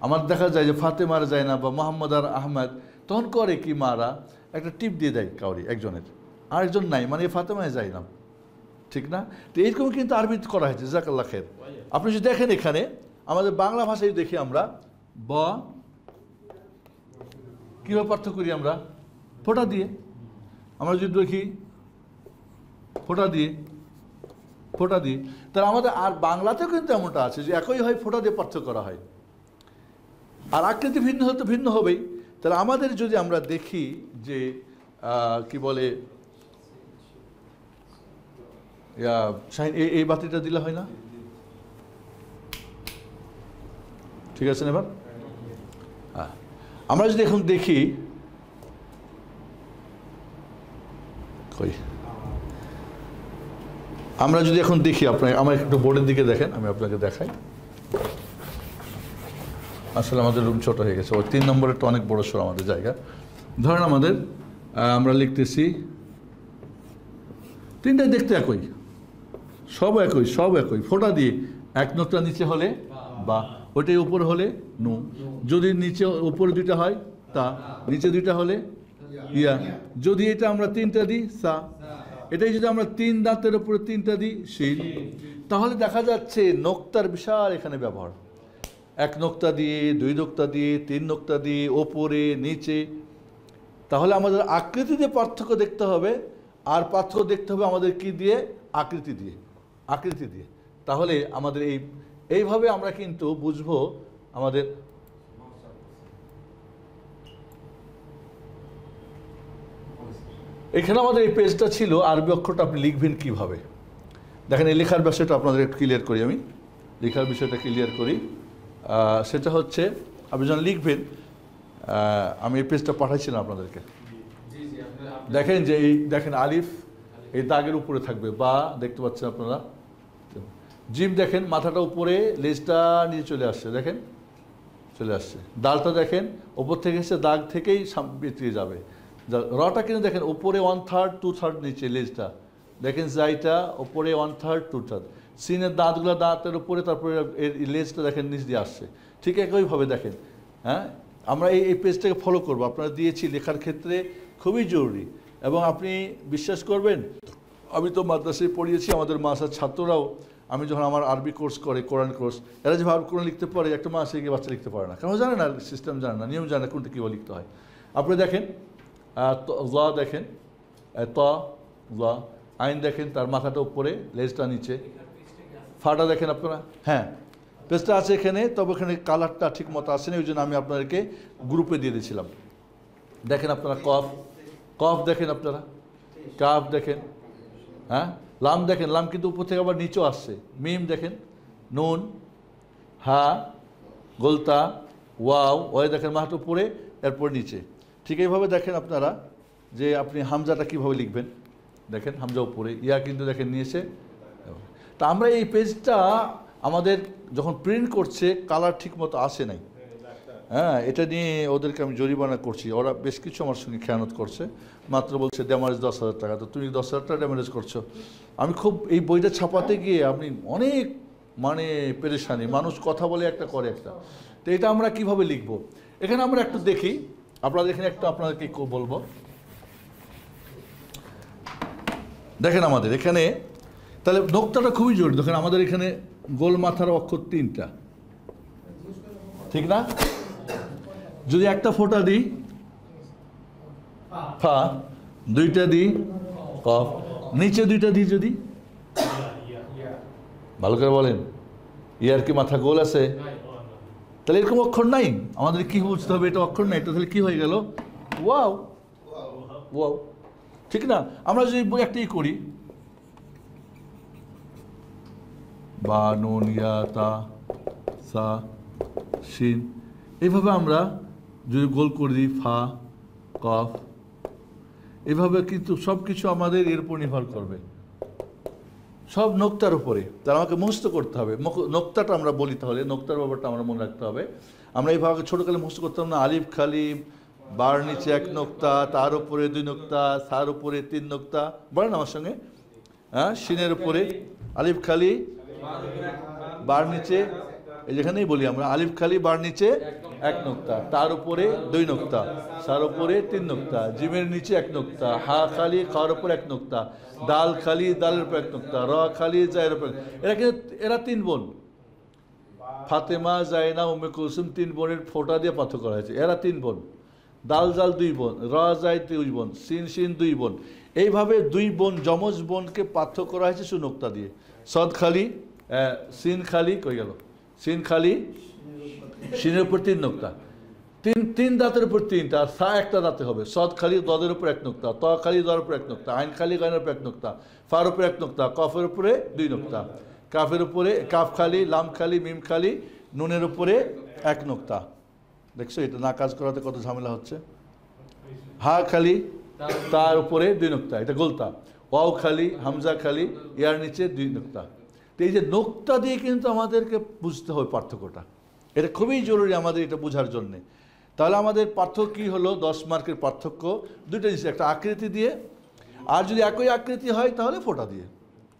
আমার দেখা যায় যে ফাতেমার যায় না বা মোহাম্মদ আর আহমেদ, তখন করে কি মারা একটা টিপ দিয়ে দেয় কাউরি একজনের, আরেকজন নাই, মানে ফাতেমায় যায় না, ঠিক না? তো এইরকম কিন্তু আরবি করা হয়েছে, জাজাকাল্লাহ খের। আপনি যদি দেখেন এখানে আমাদের বাংলা ভাষায় দেখি আমরা ব কীভাবে পার্থক্য করি আমরা, ফোঁটা দিয়ে। আমরা যদি দেখি ফোঁটা দিয়ে, ফোঁটা দিয়ে, তাহলে আমাদের আর বাংলাতেও কিন্তু এমনটা আছে যে একই হয়, ফোঁটা দিয়ে পার্থক্য করা হয়। আর আকৃতি ভিন্ন হতে ভিন্ন হবেই। তাহলে আমাদের যদি আমরা দেখি যে কি বলে, এই বাতিটা দিলে হয় না, ঠিক আছে না? এবার হ্যাঁ, আমরা যদি এখন দেখি, আমরা যদি এখন দেখি, আপনার আমার একটু বোর্ডের দিকে দেখেন, আমি আপনাকে দেখাই। আসলে আমাদের রুম ছোট হয়ে গেছে, ওই 3 নম্বরেরটা অনেক বড় সড়ো আমাদের জায়গা। ধরেন আমাদের আমরা লিখতেছি, তিনটাই দেখতে একই, সব একই, সব একই, ফোঁটা দিয়ে। এক নোকটা নিচে হলে বা, ওইটাই উপর হলে নু, যদি নিচে উপরে দুইটা হয় তা, নিচে দুইটা হলে ইয়া, যদি এটা আমরা তিনটা দিই সা, এটাই যদি আমরা 3 দাঁতের উপরে 3টা দিই শিন, তাহলে দেখা যাচ্ছে নোক্তার বিশাল এখানে ব্যবহার। 1 নোক্তা দিয়ে, 2 নোক্তা দিয়ে, 3 নোক্তা দিয়ে, ওপরে নিচে। তাহলে আমাদের আকৃতিতে পার্থক্য দেখতে হবে, আর পার্থক্য দেখতে হবে আমাদের কি দিয়ে? আকৃতি দিয়ে, আকৃতি দিয়ে। তাহলে আমাদের এইভাবে আমরা কিন্তু বুঝবো আমাদের। এখানে আমাদের এই পেজটা ছিল, আরবি অক্ষরটা আপনি লিখবেন কিভাবে দেখেন। এই লেখার বিষয়টা আপনাদের একটু ক্লিয়ার করি, আমি লেখার বিষয়টা ক্লিয়ার করি। সেটা হচ্ছে আপনি যখন লিখবেন, আমি এই পেজটা পাঠাইছিলাম আপনাদেরকে। দেখেন যে দেখেন আলিফ এই দাগের উপরে থাকবে, বা দেখতে পাচ্ছেন আপনারা। জিম দেখেন মাথাটা উপরে, লেজটা নিয়ে চলে আসছে, দেখেন চলে আসছে। দালটা দেখেন ওপর থেকে এসে দাগ থেকেই বেরিয়ে যাবে। রটা কিন্তু দেখেন উপরে 1/3 2/3 নিচে লেজটা দেখেন, জাইটা উপরে 1/3 2/3। সিনের দাঁতগুলো দাঁতের উপরে, তারপরে এর লেজটা দেখেন নিচ দিয়ে আসছে। ঠিক একইভাবে দেখেন। হ্যাঁ, আমরা এই পেজটাকে ফলো করবো, আপনারা দিয়েছি লেখার ক্ষেত্রে খুবই জরুরি। এবং আপনি বিশ্বাস করবেন, আমি তো মাদ্রাসায় পড়িয়েছি, আমাদের মাদ্রাসার ছাত্ররাও, আমি যখন আমার আরবি কোর্স করে, কোরআন কোর্স, এরা যেভাবে আরবি কোরআন লিখতে পারে, একটা মাসে গিয়ে বাচ্চা লিখতে পারে না, কারণ জানে না, সিস্টেম জানে না, নিয়ম জানে না কোনটা কীভাবে লিখতে হয়। আপনি দেখেন দেখেন আইন দেখেন, তার মাথাটা উপরে, লেজটা নিচে, ফাটা দেখেন আপনারা। হ্যাঁ, পেজটা আছে এখানে, তবে এখানে কালারটা ঠিক মতো আসেনি, ওই জন্য আমি আপনাদেরকে গ্রুপে দিয়ে দিয়েছিলাম। দেখেন আপনারা কফ দেখেন, আপনারা কাফ দেখেন। হ্যাঁ, লাম দেখেন, লাম কিন্তু উপর থেকে আবার নিচেও আসছে। মিম দেখেন, নুন, হা, গোলতা, ওয়াও, ওয়ে দেখেন মাথাটা উপরে, এরপর নিচে। ঠিক এইভাবে দেখেন আপনারা যে আপনি হামজাটা কীভাবে লিখবেন, দেখেন হামজা উপরে, ইয়া কিন্তু দেখেন নিয়েছে। তা আমরা এই পেজটা আমাদের যখন প্রিন্ট করছে, কালার ঠিক মতো আসে নাই। হ্যাঁ, এটা নিয়ে ওদেরকে আমি জরিমানা করছি, ওরা বেশ কিছু আমার সঙ্গে খেয়ানত করছে। মাত্র বলছে ড্যামারেজ 10,000 টাকা, তো তুমি 10,000 টাকা ড্যামারেজ করছো। আমি খুব এই বইটা ছাপাতে গিয়ে আপনি অনেক পেরেশানি, মানুষ কথা বলে একটা করে একটা। তো এটা আমরা কিভাবে লিখবো, এখানে আমরা একটু দেখি, আপনাদের এখানে একটু আপনাদেরকে বলবো। দেখেন আমাদের এখানে তাহলে নোক্তাটা খুবই জরুরি। দেখেন আমাদের এখানে গোল মাথার অক্ষর 3টা, ঠিক না? যদি একটা ফোঁটা দিই ফা, 2টা দিই কফ, নিচে 2টা দিই যদি, ভালো করে বলেন, ইয়ার কি মাথা গোল আছে? তাহলে এরকম অক্ষর নাই, আমাদের কি বুঝতে হবে? এটা অক্ষর নাই, এটা তাহলে কি হয়ে গেল? ওয়াও, ওয়াও, ঠিক না? আমরা যদি একটাই করি, বা, নুন, ইয়া, তা, সা, শিন, এইভাবে আমরা যদি গোল করে দিই, ফা, কফ, এভাবে কিন্তু সব কিছু আমাদের এর উপর নির্ভর করবে, সব নোক্তার উপরে। তার আমাকে মুখস্থ করতে হবে। নোক্তাটা আমরা বলি, তাহলে নোক্তার ব্যাপারটা আমরা মনে রাখতে হবে। আমরা এইভাবে ছোটোকালে মুখস্থ করতাম না, আলিফ খালি, বার নিচে 1 নোক্তা, তার উপরে 2 নোক্তা, তার উপরে 3 নোক্তা, বলেন আমার সঙ্গে। হ্যাঁ, শিনের উপরে আলিফ খালি, বার নিচে, এই যেখানেই বলি আমরা, আলিফ খালি, বার নিচে 1 নোক্তা, তার উপরে 2 নোক্তা, তার উপরে 3 নোক্তা, জিমের নিচে 1 নোক্তা, হা খালি, খাওয়ার উপর 1 নোক্তা, দাল খালি, দালের উপর 1 নোক্তা, র খালি, জায়ের উপর। এরা 3 বোন, ফাতেমা, জায়না, উম্মে কুলসুম, 3 বোনের ফোঁটা দিয়ে পার্থক্য করা হয়েছে। এরা 3 বোন, দাল জাল 2 বোন, র জাই 2 বোন, সিন শিন 2 বোন। এইভাবে 2 বোন, যমজ বোনকে পার্থক্য করা হয়েছে শুধু নোক্তা দিয়ে। সদ খালি, সিন খালি, কই গেল? সিন খালি, শিনের উপর 3 নোক্তা, 3 দাঁতের উপর 3টা, আর সা একটা দাঁতে হবে। সদ খালি, দদের উপর 1 নোক্তা, ত খালি, দর উপর 1 নোক্তা, আইন খালি, গাইনের উপর 1 নোক্তা, ফার উপর 1 নোক্তা, কফের উপরে 2 নোক্তা, কাফের উপরে, কাফ খালি, লাম খালি, মিম খালি, নুনের উপরে 1 নোক্তা। দেখছো এটা না কাজ করাতে কত ঝামেলা হচ্ছে। হা খালি, তার উপরে 2 নোক্তা, এটা গোলতা। ওয়াও খালি, হামজা খালি, ইয়ার নিচে 2 নোক্তা। তো এই যে নোক্তা দিয়ে কিন্তু আমাদেরকে বুঝতে হবে পার্থক্যটা, এটা খুবই জরুরি আমাদের এটা বোঝার জন্যে। তাহলে আমাদের পার্থক্য কী হলো? 10 মার্কের পার্থক্য 2টা জিনিস, একটা আকৃতি দিয়ে, আর যদি একই আকৃতি হয় তাহলে ফোঁটা দিয়ে,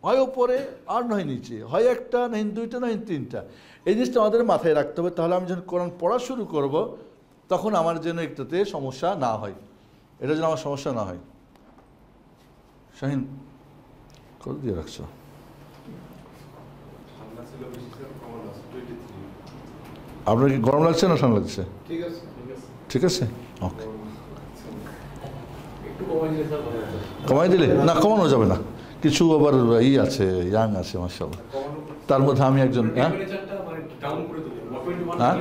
হয় ওপরে আর নয় নিচে, হয় একটা, নয় 2টা, নয় 3টা। এই জিনিসটা আমাদের মাথায় রাখতে হবে। তাহলে আমি যখন কোরআন পড়া শুরু করব, তখন আমার যেন একটাতে সমস্যা না হয়, এটা যেন আমার সমস্যা না হয়। শাহিন কত দিয়ে রাখছো? আপনার কি গরম লাগছে না ঠান্ডা লাগছে? ঠিক আছে, ওকে। কমাই দিলে না, কমানো যাবে না, কিছু আবার আছে, ইয়াং আছে মাশাআল্লাহ, তার মধ্যে আমি একজন। হ্যাঁ হ্যাঁ,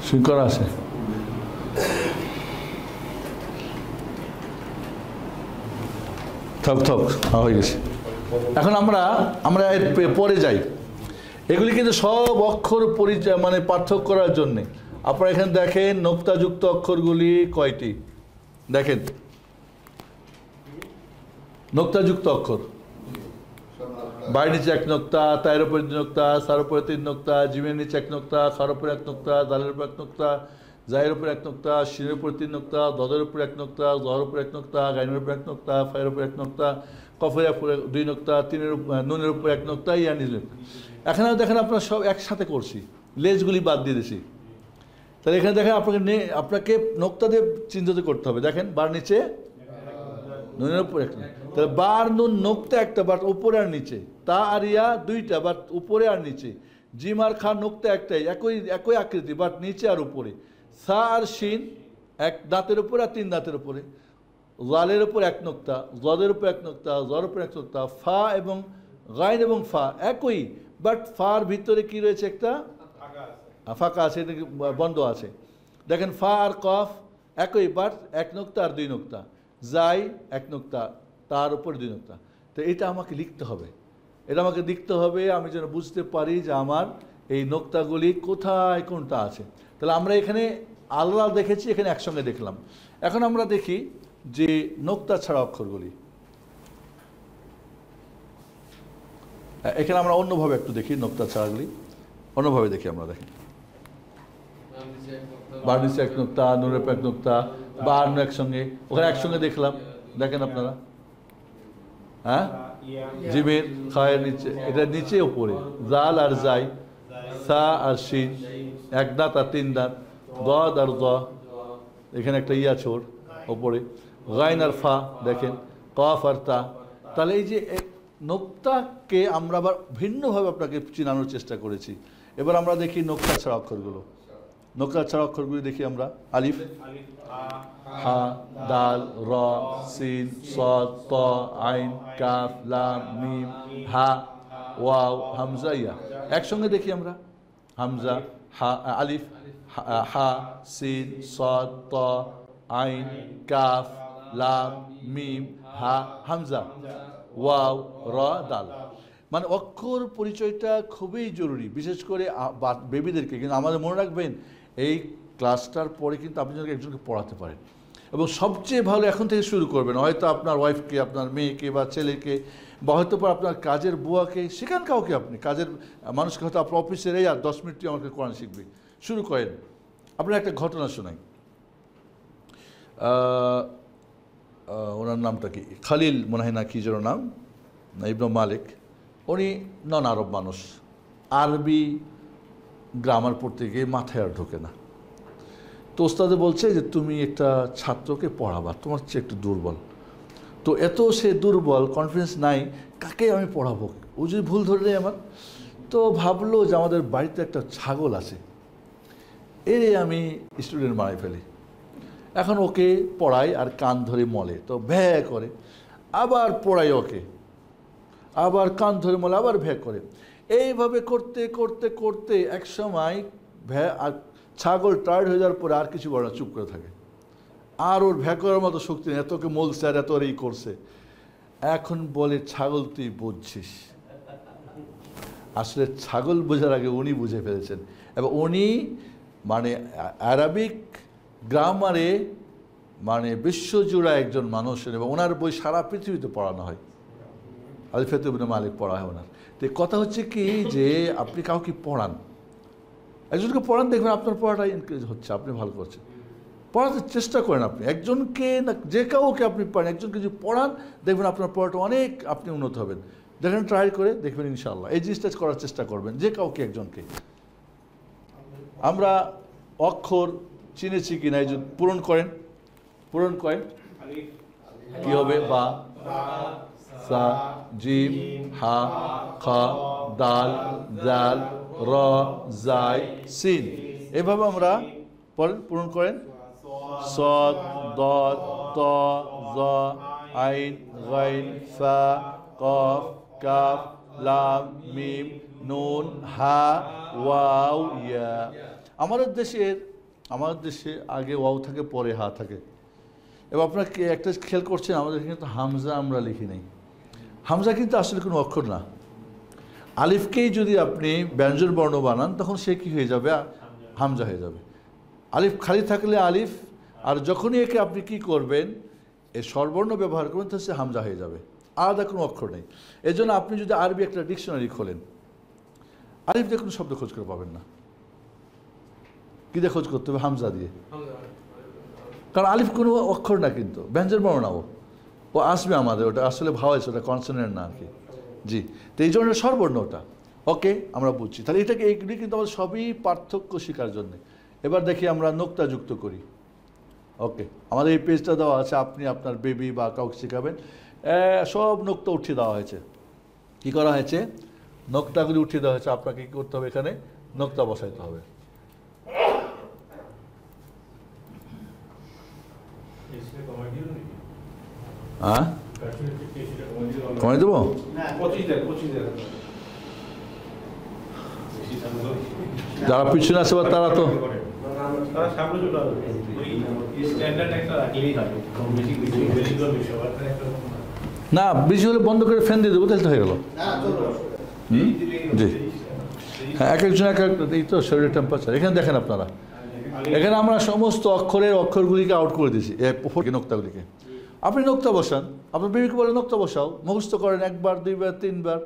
সুইং করা আছে। থক থক হয়ে গেছে। এখন আমরা এর পরে যাই। এগুলি কিন্তু সব অক্ষর পরিচয় মানে পার্থক্য করার জন্যে। আপনারা এখানে দেখেন নোক্তাযুক্ত অক্ষরগুলি কয়টি দেখেন, নোক্তাযুক্ত অক্ষর বাড়ির নিচে এক নোক্তা, তায়ের উপরে 2 নোক্তা, সার উপরে 3 নোক্তা, জিমের নিচে 1 নোক্তা, খার উপরে 1 নোক্তা, দালের উপর 1 নোক্তা, জায়ের উপর 1 নোক্তা, শিরের উপর 3 নোক্তা, দদের উপর 1 নোক্তা, জহর উপর 1 নোক্তা, গাইনের উপর 1 নোক্তা, ফায়ের উপর 1 নোক্তা, কফের উপরে 2 নোক্তা, নুনের উপর 1 নোক্তা, ইয়ানি। এখানে দেখেন আপনারা সব একসাথে করছি, লেজগুলি বাদ দিয়ে দিয়েছি। তাহলে এখানে দেখেন আপনাকে নোক্তা দিয়ে চিহ্নিত করতে হবে। দেখেন বার নিচে নুনের উপর 1 নোক্তা, তাহলে বার নুন নোক্তা একটা, বাট উপরে আর নিচে, তা আর ইয়া 2টা, বাট উপরে আর নিচে, জিম আর খা নোক্তা একটাই, একই আকৃতি, বাট নিচে আর উপরে, সা আর শিন 1 দাঁতের উপরে আর 3 দাঁতের উপরে, জালের উপর 1 নোক্তা, জদের উপর 1 নোক্তা, জর উপর 1 নোক্তা, ফা এবং গাইন এবং ফা একই, বাট ফার ভিতরে কি রয়েছে, একটা ফাঁকা আছে, এটা বন্ধ আছে। দেখেন ফা আর কফ একই, বাট 1 নোক্তা আর 2 নোক্তা, জাই 1 নোক্তা, তার উপর 2 নোক্তা। তো এটা আমাকে লিখতে হবে, এটা আমাকে লিখতে হবে, আমি যেন বুঝতে পারি যে আমার এই নোক্তাগুলি কোথায় কোনটা আছে। তাহলে আমরা এখানে আলাদা দেখেছি, এখানে একসঙ্গে দেখলাম। এখন আমরা দেখি যে নোক্তা ছাড়া অক্ষরগুলি, এখানে আমরা অন্যভাবে একটু দেখি, নোক্তা ছাড়াগুলি অন্যভাবে দেখি। আমরা দেখি বার নিচে 1 নোক্তা, নুনের উপর 1 নোক্তা, বার নু একসঙ্গে, ওখানে একসঙ্গে দেখলাম। দেখেন আপনারা, হ্যাঁ, জিমের খায়ের নিচে, এটা নিচে উপরে, জাল আর জাই, সা আর শিন 1 দাঁত আর 3 দাঁত, গদ আর গ, এখানে একটা ইয়া ছোর ওপরে, গাইন আর ফা দেখেন, কফ আর তা। তাহলে এই যে নোক্তাকে আমরা আবার ভিন্নভাবে আপনাকে চিনানোর চেষ্টা করেছি। এবার আমরা দেখি নোক্তা ছাড়া অক্ষরগুলো। নোক্তা ছাড়া অক্ষরগুলি দেখি আমরা, আলিফ, হা, দাল, র, সিন, সদ, ত, আইন, কাফ, লাম, মিম, হা, ওয়াও, হামজা, ইয়া। একসঙ্গে দেখি আমরা, হামজা, হা, আলিফ, হা, সিন, সদ, ত, আইন, কাফ, লাম, মিম, হা, হামজা, ওয়াও, র, দাল। মানে অক্ষর পরিচয়টা খুবই জরুরি, বিশেষ করে বেবিদেরকে। কিন্তু আমাদের মনে রাখবেন, এই ক্লাসটার পরে কিন্তু আপনি যদি একজনকে পড়াতে পারেন, এবং সবচেয়ে ভালো এখন থেকে শুরু করবেন, হয়তো আপনার ওয়াইফকে, আপনার মেয়েকে বা ছেলেকে, বা হয়তো আপনার কাজের বুয়াকে, সেখান কাউকে, আপনি কাজের মানুষকে, হয়তো আপনার অফিসের এই আর 10 মিনিট আমাকে কোরআন শিখবে, শুরু করেন। আপনার একটা ঘটনা শোনাই। ওনার নামটা কি, খালিল মনে হয় না, কি যেন নাম, ইবনে মালিক। উনি নন আরব মানুষ, আরবি গ্রামার পড়তে গিয়ে মাথায় আর ঢোকে না। তো ওস্তাদে বলছে যে তুমি একটা ছাত্রকে পড়াবা, তোমার চেয়ে একটু দুর্বল। তো এত সে দুর্বল, কনফিডেন্স নাই, কাকে আমি পড়াবো, ও যদি ভুল ধরে নেয় আমার। তো ভাবলো যে আমাদের বাড়িতে একটা ছাগল আছে, এর আমি স্টুডেন্ট বানাই ফেলি। এখন ওকে পড়াই আর কান ধরে মলে, তো ভ্যা করে, আবার পড়াই ওকে, আবার কান ধরে মলে, আবার ভ্যা করে। এইভাবে করতে করতে করতে এক সময় ভ্যা আর ছাগল টায়ার্ড হয়ে যাওয়ার পরে আর কিছু বলে না, চুপ করে থাকে। আর ওর ভ্যা করার মতো শক্তি নেই, এতকে মলছে আর এত এই করছে। এখন বলে, ছাগল তুই বুঝছিস। আসলে ছাগল বোঝার আগে উনি বুঝে ফেলেছেন, এবং উনি মানে আরবিক গ্রামারে মানে বিশ্বজুড়া একজন মানুষ, এবং ওনার বই সারা পৃথিবীতে পড়ানো হয়। আলিফাত ইবনে মালিক পড়া হয় ওনার। তো কথা হচ্ছে কি, যে আপনি কাউকে পড়ান, একজনকে পড়ান, দেখবেন আপনার পড়াটা এনকারেজ হচ্ছে, আপনি ভালো করছেন, পড়াতে চেষ্টা করেন। আপনি একজনকে না, যে কাউকে আপনি পারেন, একজনকে যদি পড়ান, দেখবেন আপনার পড়াটা অনেক আপনি উন্নত হবেন। দেখেন, ট্রাই করে দেখবেন ইনশাআল্লাহ। এই জিনিসটা করার চেষ্টা করবেন, যে কাউকে একজনকে। আমরা অক্ষর চিনেছি কিনা, এই যে পূরণ করেন, পূরণ করেন, কি হবে? বা, সা, জিম, হা, খা, দাল, জাল, র, জাই, সিন। এভাবে আমরা পড়েন, পূরণ করেন। সদ, দদ, ত, জ, আইন, গাইন, ফা, কফ, কাফ, লাম, মিম, নুন, হা, ওয়াও, ইয়া। আমাদের দেশে আগে ওয়াও থাকে, পরে হা থাকে। এবার আপনারা একটা খেয়াল করছেন, আমাদের কিন্তু হামজা আমরা লিখি নাই। হামজা কিন্তু আসলে কোনো অক্ষর না। আলিফকেই যদি আপনি ব্যঞ্জন বর্ণ বানান, তখন সে কী হয়ে যাবে? হামজা হয়ে যাবে। আলিফ খালি থাকলে আলিফ, আর যখনই একে আপনি কি করবেন, এই স্বরবর্ণ ব্যবহার করবেন, তাহলে সে হামজা হয়ে যাবে, আলাদা কোনো অক্ষর নেই। এই জন্য আপনি যদি আরবি একটা ডিকশনারি খোলেন, আলিফ দিয়ে কোনো শব্দ খোঁজ করে পাবেন না। কী দিয়ে খোঁজ করতে হবে? হামজা দিয়ে। কারণ আলিফ কোনো অক্ষর না, কিন্তু ব্যঞ্জন বর্ণ না, ও আসবে আমাদের, ওটা আসলে ভাওয়াইছে, ওটা কনসোনেন্ট না আর কি। জি, তো এই জন্য স্বরবর্ণ ওটা। ওকে, আমরা বুঝছি। তাহলে এটাকে, এইগুলি কিন্তু আমাদের সবই পার্থক্য শেখার জন্যে। এবার দেখি আমরা নোক্তা যুক্ত করি। ওকে, আমাদের এই পেজটা দেওয়া আছে, আপনি আপনার বেবি বা কাউকে শেখাবেন, সব নোক্তা উঠিয়ে দেওয়া হয়েছে। কি করা হয়েছে? নোক্তাগুলি উঠিয়ে দেওয়া হয়েছে। আপনাকে কী করতে হবে? এখানে নোক্তা বসাইতে হবে। হ্যাঁ, কমাই দেবো? যারা পিছনে আছে তারা তো না, বেশি হলে বন্ধ করে ফ্যান দিয়ে দেবো, তাহলে তো হয়ে গেল। জি, হ্যাঁ, এক একজন এক এক, এই তো শরীরের টেম্পারেচার। এখানে দেখেন আপনারা, এখানে আমরা সমস্ত অক্ষরগুলিকে আউট করে দিয়েছি, নোক্তাগুলিকে। আপনি নোক্তা বসান, আপনার বেবিকে বলে নোক্তা বসাও, মুখস্থ করেন একবার, দুইবার, তিনবার।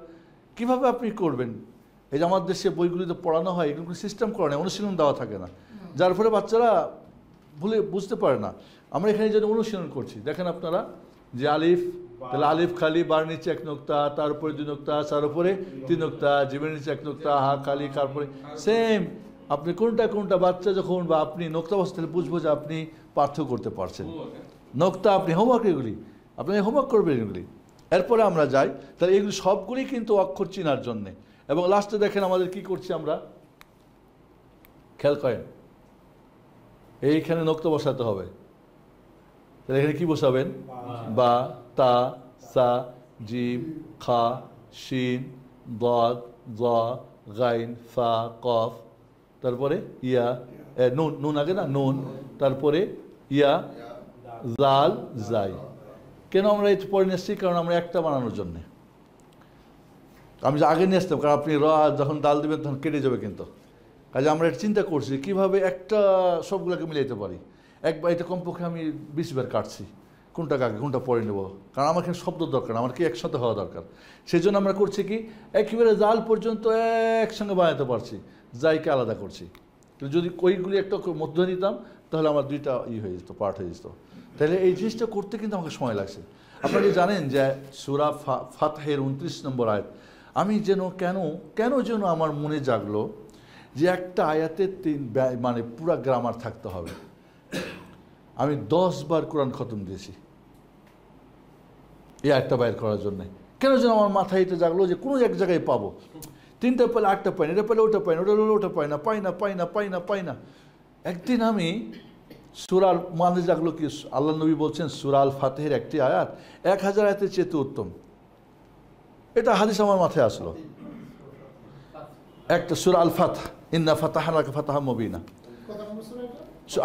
কীভাবে আপনি করবেন? এই যে আমার দেশে বইগুলিতে পড়ানো হয়, এগুলো সিস্টেম করা নেই, অনুশীলন দেওয়া থাকে না, যার ফলে বাচ্চারা বুঝতে পারে না। আমরা এখানে যেন অনুশীলন করছি, দেখেন আপনারা যে আলিফ, তাহলে আলিফ খালি, বার নিচে এক নোক্তা, তার উপরে দুই নোক্তা, তার উপরে তিন নোক্তা, জিমের নিচে এক নোক্তা, হা খালি, তারপরে সেম। আপনি কোনটা বাচ্চা যখন বা আপনি নোক্তা বসতে বুঝবো যে আপনি পার্থক্য করতে পারছেন। নোক্তা আপনি হোমওয়ার্ক, এগুলি আপনি হোমওয়ার্ক করবেন এগুলি। এরপরে আমরা যাই, তাহলে এগুলি সবগুলি কিন্তু অক্ষর চেনার জন্যে। এবং লাস্টে দেখেন আমাদের কি করছি আমরা, খেয়াল করেন, এইখানে নোক্তা বসাতে হবে। তাহলে এখানে কি বসাবেন? বা, তা, সা, জিম, খা, শিন, দদ, জ, গাইন, ফা, কফ, তারপরে ইয়া, নুন, নুন আগে না, নুন, তারপরে ইয়া, জাল, জাই। কেন আমরা এই পরে নিয়ে এসছি? কারণ আমরা একটা বানানোর জন্যে। আমি যে আগে নিয়ে আসতাম, কারণ আপনি যখন ডাল দেবেন তখন কেটে যাবে, কিন্তু কাজে আমরা এটা চিন্তা করছি কীভাবে একটা সবগুলোকে মিলাইতে পারি। একবার এটা কমপক্ষে আমি 20 বার কাটছি, কোনটা আগে কোনটা পরে নেব, কারণ আমার এখানে শব্দ দরকার, আমার কি একসাথে হওয়া দরকার। সেই জন্য আমরা করছি কি, একেবারে জাল পর্যন্ত একসঙ্গে বানাতে পারছি, জাইকে আলাদা করছি। কিন্তু যদি ওইগুলি একটা মধ্য দিতাম, তাহলে আমার দুইটা হয়ে যেত, পার্ট হয়ে যেত। তাহলে এই জিনিসটা করতে কিন্তু আমাকে সময় লাগছে। আপনারা কি জানেন যে সূরা ফাতহের 29 নম্বর আয়াত, আমি যেন কেন যেন আমার মনে জাগলো যে একটা আয়াতে মানে পুরা গ্রামার থাকতে হবে। আমি 10 বার কোরআন খতম দিয়েছি এই একটা বাইর করার জন্যে। কেন যেন আমার মাথায় এটা জাগলো যে কোনো এক জায়গায় পাবো, 3টা পেলে 8টা পাই না, এটা পেলে ওটা পাই না, ওটা পাই না। একদিন আমি সূরার মানে জাগলো কি, আল্লাহ নবী বলছেন সূরা আল ফাতহের একটি আয়াত 1000 আয়াতের চেয়ে উত্তম। এটা হাদিস আমার মাথায় আসলো। একটা সূরা আল ফাতহ, ইন্না ফাতাহনা লাকা ফাতহাম মুবিনা,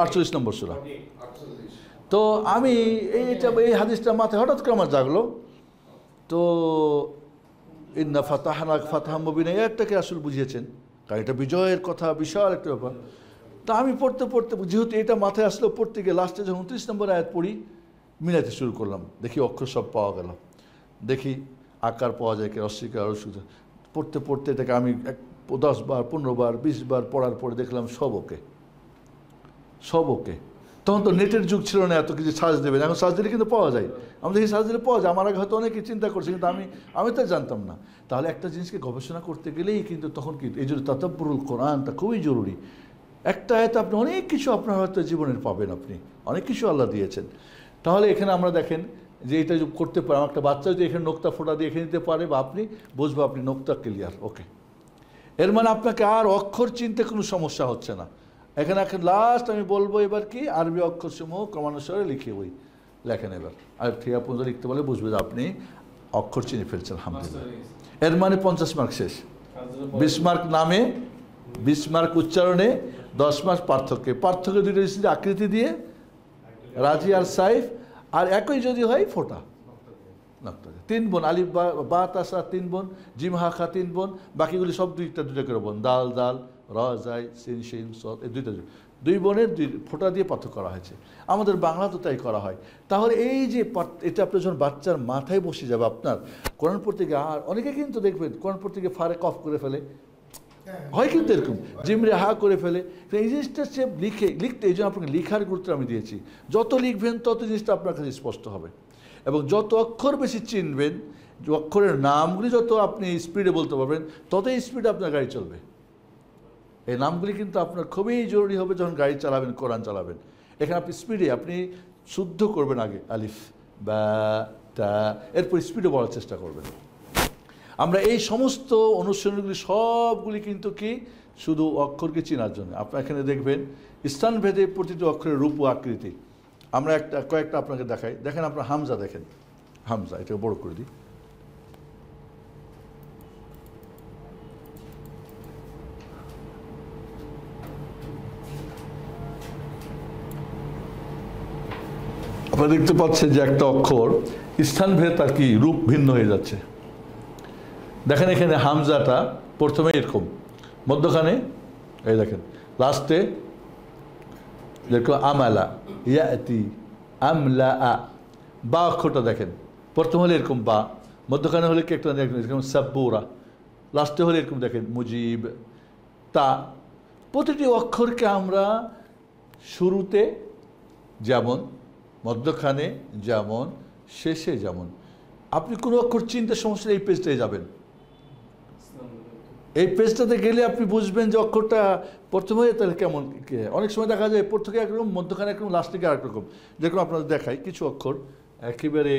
48 নম্বর সূরা। তো আমি এই হাদিসটা মাথায় হঠাৎ করে আমার জাগলো। তো ইন্না ফাতাহনা লাকা ফাতহাম মুবিনা এটাকে আসলে বুঝিয়েছেন, কারণ এটা বিজয়ের কথা, বিশাল একটা ব্যাপার। তা আমি পড়তে যেহেতু এটা মাথায় আসলো, পড়তে গিয়ে লাস্টে যখন 29 নম্বর আয়াত পড়ি, মিলাতে শুরু করলাম। দেখি অক্ষর সব পাওয়া গেল, দেখি আকার পাওয়া যায় কি, অস্বীকার, পড়তে এটাকে আমি 10 বার, 15 বার, 20 বার পড়ার পরে দেখলাম সব ওকে। তখন তো নেটের যুগ ছিল না, এত কিছু সার্চ দেবেন। এখন সার্চ দিলে কিন্তু পাওয়া যায়, আমরা দেখি সার্চ দিলে পাওয়া যায়। আমার আগে হয়তো অনেকে চিন্তা করছে, কিন্তু আমি তো জানতাম না। তাহলে একটা জিনিসকে গবেষণা করতে গেলেই কিন্তু তখন কি, এই জন্য তাতাব্বুরুল কোরআনটা খুবই জরুরি। একটা আয়াতে আপনি অনেক কিছু আপনার হয়তো জীবনের পাবেন, আপনি অনেক কিছু আল্লাহ দিয়েছেন। তাহলে এখানে আমরা দেখেন যে এটা করতে পারে, একটা বাচ্চা যদি এখানে নোক্তা ফোটা দিয়ে এখানে দিতে পারে, বা আপনি বুঝবো আপনি নোক্তা ক্লিয়ার, ওকে। এর মানে আপনাকে আর অক্ষর চিনতে কোনো সমস্যা হচ্ছে না। এখানে এখন লাস্ট আমি বলবো এবার কি, আরবি অক্ষরসমূহ ক্রমানুসারে লিখে বই লেখেন এবার, আর ঠিক পর্যন্ত লিখতে বলে বুঝবে যে আপনি অক্ষর চিনে ফেলছেন, আলহামদুলিল্লাহ। এর মানে 50 মার্ক শেষ। 20 মার্ক নামে, 20 মার্ক উচ্চারণে, 10 মার্ক পার্থক্যে। পার্থক্য দুটো আকৃতি দিয়ে, রাজি আর সাইফ, আর একই যদি হয় ফোটা, নক্তা। 3 বোন, আলিফ বা তাসা 3 বোন, জিম হা খা 3 বোন, বাকিগুলি সব দুইটা করে বোন, দাল দাল, র জাই, সিন শিন সদ, এই দুইটা 2 বোনের 2 ফোঁটা দিয়ে পার্থক্য করা হয়েছে। আমাদের বাংলা তো তাই করা হয়। তাহলে এই যে এটা আপনি যখন বাচ্চার মাথায় বসে যাবে আপনার, কোরআন পড়তে গিয়ে, আর অনেকে কিন্তু দেখবেন কোরআন পড়তে গিয়ে ফারে কফ করে ফেলে, হয় কিন্তু এরকম জিমরে হা করে ফেলে। এই জিনিসটা সে লিখতে, এই জন্য আপনাকে লিখার গুরুত্ব আমি দিয়েছি। যত লিখবেন তত জিনিসটা আপনার কাছে স্পষ্ট হবে, এবং যত অক্ষর বেশি চিনবেন, অক্ষরের নামগুলি যত আপনি স্পিডে বলতে পারবেন, ততই স্পিডে আপনার গাড়ি চলবে। এই নামগুলি কিন্তু আপনার খুবই জরুরি হবে যখন গাড়ি চালাবেন, কোরআন চালাবেন। এখানে আপনি স্পিডে আপনি শুদ্ধ করবেন আগে, আলিফ বা তা, এরপর স্পিডে বলার চেষ্টা করবেন। আমরা এই সমস্ত অনুশীলনগুলি সবগুলি কিন্তু কি শুধু অক্ষরকে চেনার জন্য। আপনার এখানে দেখবেন স্থানভেদে প্রতিটি অক্ষরের রূপ ও আকৃতি। আমরা কয়েকটা আপনাকে দেখাই। দেখেন আপনার হামজা, দেখেন হামজা, এটাকে বড় করে দিই। আপনারা দেখতে পাচ্ছেন যে একটা অক্ষর স্থানভেদে তার কি রূপ ভিন্ন হয়ে যাচ্ছে। দেখেন এখানে হামজাটা প্রথমে এরকম, মধ্যখানে এই দেখেন, লাস্টে যেরকম আমালা, ইয়াতি, আমলা আ। বা অক্ষরটা দেখেন, প্রথম হলে এরকম বা, মধ্যখানে হলে কি একটা এরকম সাব্বুরা, লাস্টে হলে এরকম দেখেন মুজিব, তা। প্রতিটি অক্ষরকে আমরা শুরুতে যেমন, মধ্যখানে যেমন, শেষে যেমন। আপনি কোনো অক্ষর চিনতে সমস্যা, এই পেজটায় যাবেন, এই পেজটাতে গেলে আপনি বুঝবেন যে অক্ষরটা প্রথমে তাহলে কেমন। অনেক সময় দেখা যায় প্রথমে একরকম, মধ্যখানে একরকম, লাস্টে আরেক রকম। যেরকম আপনাদের দেখাই কিছু অক্ষর একেবারে,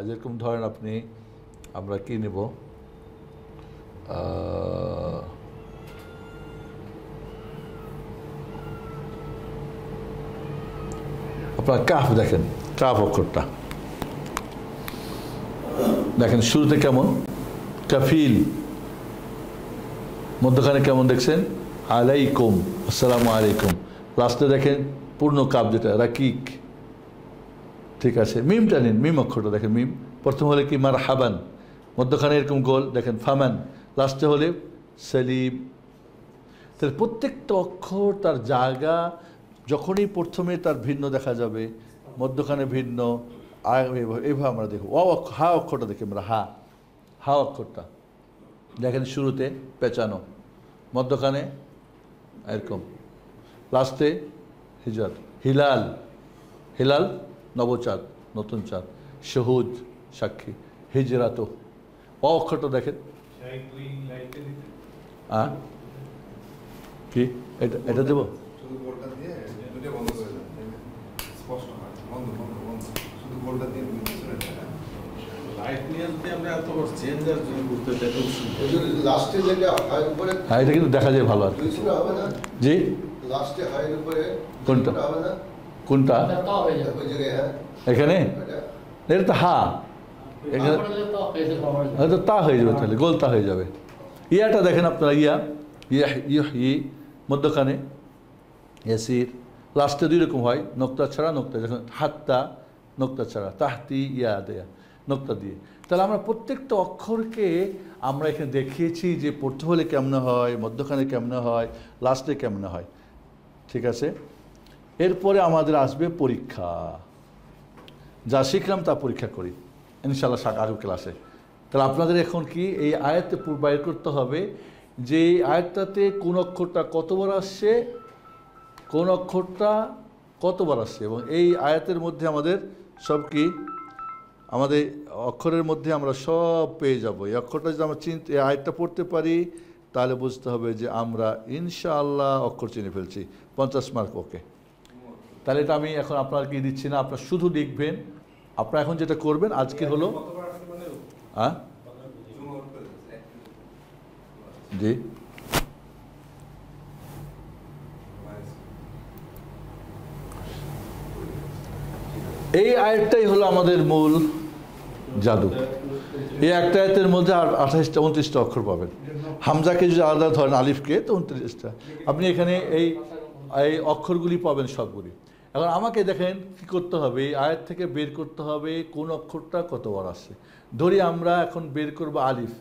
যেরকম ধরেন আপনি, আমরা কি নেব, আপনার কাফ দেখেন, কাফ অক্ষরটা দেখেন শুরুতে কেমন, কাফিল, মধ্যখানে কেমন দেখছেন, আলাইকুম, আসসালামু আলাইকুম, লাস্টে দেখেন পূর্ণ কাপ যেটা, রাকিক। ঠিক আছে, মিমটা নিন, মিম অক্ষরটা দেখেন, মিম প্রথম হলে কি মারহাবান, মধ্যখানে এরকম গোল দেখেন ফামান, লাস্টে হলে সালিম। তাহলে প্রত্যেকটা অক্ষর তার জায়গা, যখনই প্রথমে তার ভিন্ন দেখা যাবে, মধ্যখানে ভিন্ন, এইভাবে আমরা দেখব। হা অক্ষরটা দেখি আমরা, হা, হা অক্ষরটা দেখেন শুরুতে পেঁচানো, মধ্যখানে এরকম, লাস্টে হিজার। হিলাল, হিলাল নবচাঁদ, নতুন চাঁদ। শহুদ সাক্ষী। হিজরাত, অক্ষরটা দেখেন, কি এটা, এটা দেবো, হ্যাঁ এটা কিন্তু দেখা যায় ভালো আর কি। জি কোনটা, কোনটা এখানে, এটা তো হা, এখানে হয়তো তা হয়ে যাবে, তাহলে গোল তা হয়ে যাবে। ইয়াটা দেখেন আপনারা, ইয়া, ইয়া, ই, মধ্যখানে ইয়াসির, লাস্টে 2 রকম হয়, নোক্তা ছাড়া, নোক্তা, যখন হাত্তা নোক্তা ছাড়া, তাহতি ইয়া দেয়া নোক্তা দিয়ে। তাহলে আমরা প্রত্যেকটা অক্ষরকে আমরা এখানে দেখিয়েছি যে পড়তে হলে কেমনে হয়, মধ্যখানে কেমনে হয়, লাস্টে কেমনে হয়। ঠিক আছে, এরপরে আমাদের আসবে পরীক্ষা, যা শিখলাম তা পরীক্ষা করি ইনশাআল্লাহ আগামী ক্লাসে। তাহলে আপনাদের এখন কি এই আয়াতে বাইর করতে হবে যে এই আয়াতটাতে কোন অক্ষরটা কতবার আসছে, কোন অক্ষরটা কতবার আসছে, এবং এই আয়াতের মধ্যে আমাদের সব কি, আমাদের অক্ষরের মধ্যে আমরা সব পেয়ে যাব। এই অক্ষরটা যদি আমরা এই আয়াতটা পড়তে পারি, তাহলে বুঝতে হবে যে আমরা ইনশাআল্লাহ অক্ষর চিনে ফেলছি। 50 মার্ক ওকে। তাহলে এটা আমি এখন আপনাকে দিচ্ছি না, আপনারা শুধু লিখবেন। আপনারা এখন যেটা করবেন আজকে হলো জি এই আয়াতটাই হলো আমাদের মূল জাদু। এই একটা আয়াতের মধ্যে আর 28টা 29টা অক্ষর পাবেন। হামজাকে যদি আলাদা ধরেন আলিফকে তো 29টা, আপনি এখানে এই এই অক্ষরগুলি পাবেন সবগুলি। এখন আমাকে দেখেন কি করতে হবে, এই আয়াত থেকে বের করতে হবে কোন অক্ষরটা কতবার আসছে। ধরি আমরা এখন বের করব আলিফ,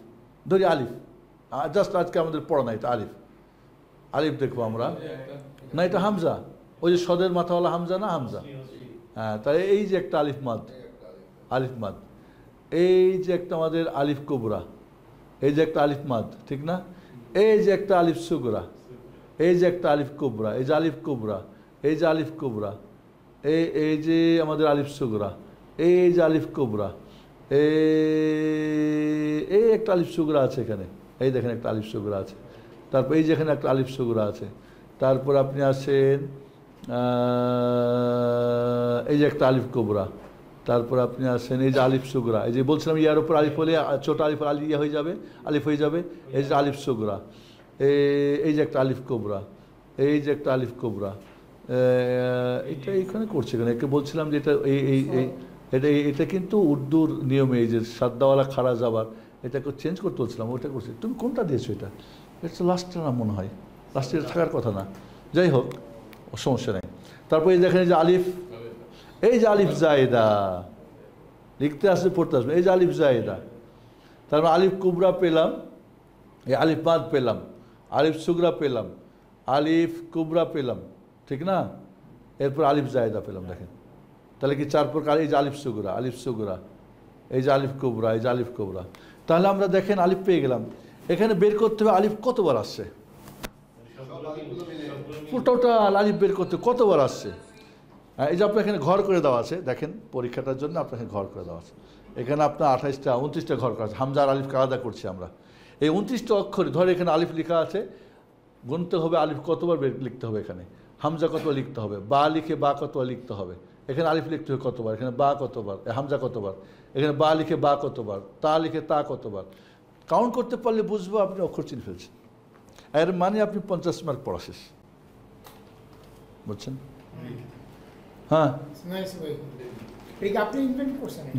ধরি আলিফ, জাস্ট আজকে আমাদের পড়া না, এটা আলিফ। আলিফ দেখবো আমরা, না এটা হামজা, ওই যে সদের মাথাওয়ালা হামজা না হামজা, হ্যাঁ। তাহলে এই যে একটা আলিফ মাদ, আলিফ মাদ, এই যে একটা আমাদের আলিফ কোবরা, এই যে একটা আলিফ মাদ, ঠিক না? এই যে একটা আলিফ সুগরা, এই যে একটা আলিফ কোবরা, এই যে আলিফ কোবরা, এই যে আলিফ কোবরা, এই যে আমাদের আলিফ সুগরা, এই যে আলিফ কোবরা, এই একটা আলিফ সুগরা আছে এখানে, এই দেখেন একটা আলিফ সুগরা আছে। তারপর এই যেখানে একটা আলিফ সুগরা আছে। তারপর আপনি আসেন এই যে একটা আলিফ কোবরা। তারপর আপনি আসেন এই যে আলিফ সুগরা, এই যে বলছিলাম ইয়ার উপর আলিফ হলে ছোট আলিফ ইয়া হয়ে যাবে, আলিফ হয়ে যাবে। এই যে আলিফ সুগরা, এই যে একটা আলিফ কোবরা, এই যে একটা আলিফ কোবরা। এটা এইখানে করছে কেন? একে বলছিলাম যে এটা এটা কিন্তু উর্দুর নিয়মে, এই যে সাদ্দাওয়ালা খাড়া যাবার, এটাকে চেঞ্জ করতে বলছিলাম, ওটা করছি। তুমি কোনটা দিয়েছো? এটা এটা লাস্টে না মনে হয়, লাস্টে থাকার কথা না, যাই হোক সমস্যা নেই। তারপর এই দেখেন এই যে আলিফ, এই যে আলিফ জায়েদা, লিখতে আসলে পড়তে আসবে, এই যে আলিফ জায়েদা। তারপর আলিফ কুবরা পেলাম, এই আলিফ মাদ পেলাম, আলিফ সুগরা পেলাম, আলিফ কুবরা পেলাম, ঠিক না? এরপর আলিফ জায়েদা পেলাম। দেখেন তাহলে কি 4 প্রকার, এই যে আলিফ সুগরা, আলিফ সুগরা, এই যে আলিফ কুবরা, এই যে আলিফ কুবরা। তাহলে আমরা দেখেন আলিফ পেয়ে গেলাম। এখানে বের করতে হবে আলিফ কতবার আসছে, টোটাল আলিফ বের করতে কতবার আসছে। এই যে আপনার এখানে ঘর করে দেওয়া আছে, দেখেন পরীক্ষাটার জন্য আপনার এখানে ঘর করে দেওয়া আছে। এখানে আপনার 28টা 29টা ঘর করা আছে। হামজা আর আলিফকে আলাদা করছি আমরা। এই 29টা অক্ষরে ধরে এখানে আলিফ লেখা আছে, গুনতে হবে আলিফ কতবার লিখতে হবে, এখানে হামজা কতবার লিখতে হবে, বা লিখে বা কতবার লিখতে হবে, এখানে আলিফ লিখতে হবে কতবার, এখানে বা কতবার, হামজা কতবার, এখানে বা লিখে বা কতবার, তা লিখে তা কতবার। কাউন্ট করতে পারলে বুঝবো আপনি অক্ষর চিনে ফেলছেন। এর মানে আপনি 50 মার্ক পড়া শেষ, বুঝছেন? হ্যাঁ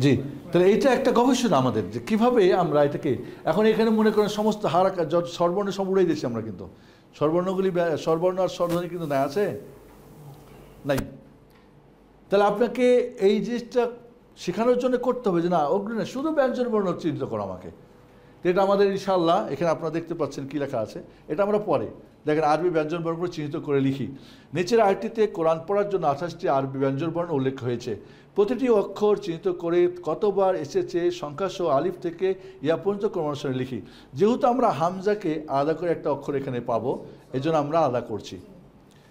জি। তাহলে এইটা একটা গবেষণা আমাদের, যে কীভাবে আমরা এটাকে এখন এখানে মনে করেন সমস্ত হারাকা স্বরবর্ণ সব উড়াই দিচ্ছি আমরা, কিন্তু স্বরবর্ণগুলি, স্বরবর্ণ আর স্বরধ্বনি কিন্তু না আছে নাই। তাহলে আপনাকে এই জিনিসটা শেখানোর জন্য করতে হবে যে না অগ্নি না, শুধু ব্যঞ্জন বর্ণ চিহ্নিত করো আমাকে। এটা আমাদের ইনশাআল্লাহ এখানে আপনারা দেখতে পাচ্ছেন কী লেখা আছে, এটা আমরা পরে দেখেন আরবি ব্যঞ্জন বর্ণগুলো চিহ্নিত করে লিখি। নিচের আয়াতটিতে কোরআন পড়ার জন্য 28টি আরবি ব্যঞ্জন বর্ণ উল্লেখ হয়েছে। প্রতিটি অক্ষর চিহ্নিত করে কতবার এসেছে সংখ্যাসহ আলিফ থেকে ইয়া পর্যন্ত ক্রমানুসারে লিখি। যেহেতু আমরা হামজাকে আলাদা করে একটা অক্ষর এখানে পাবো, এই জন্য আমরা আলাদা করছি।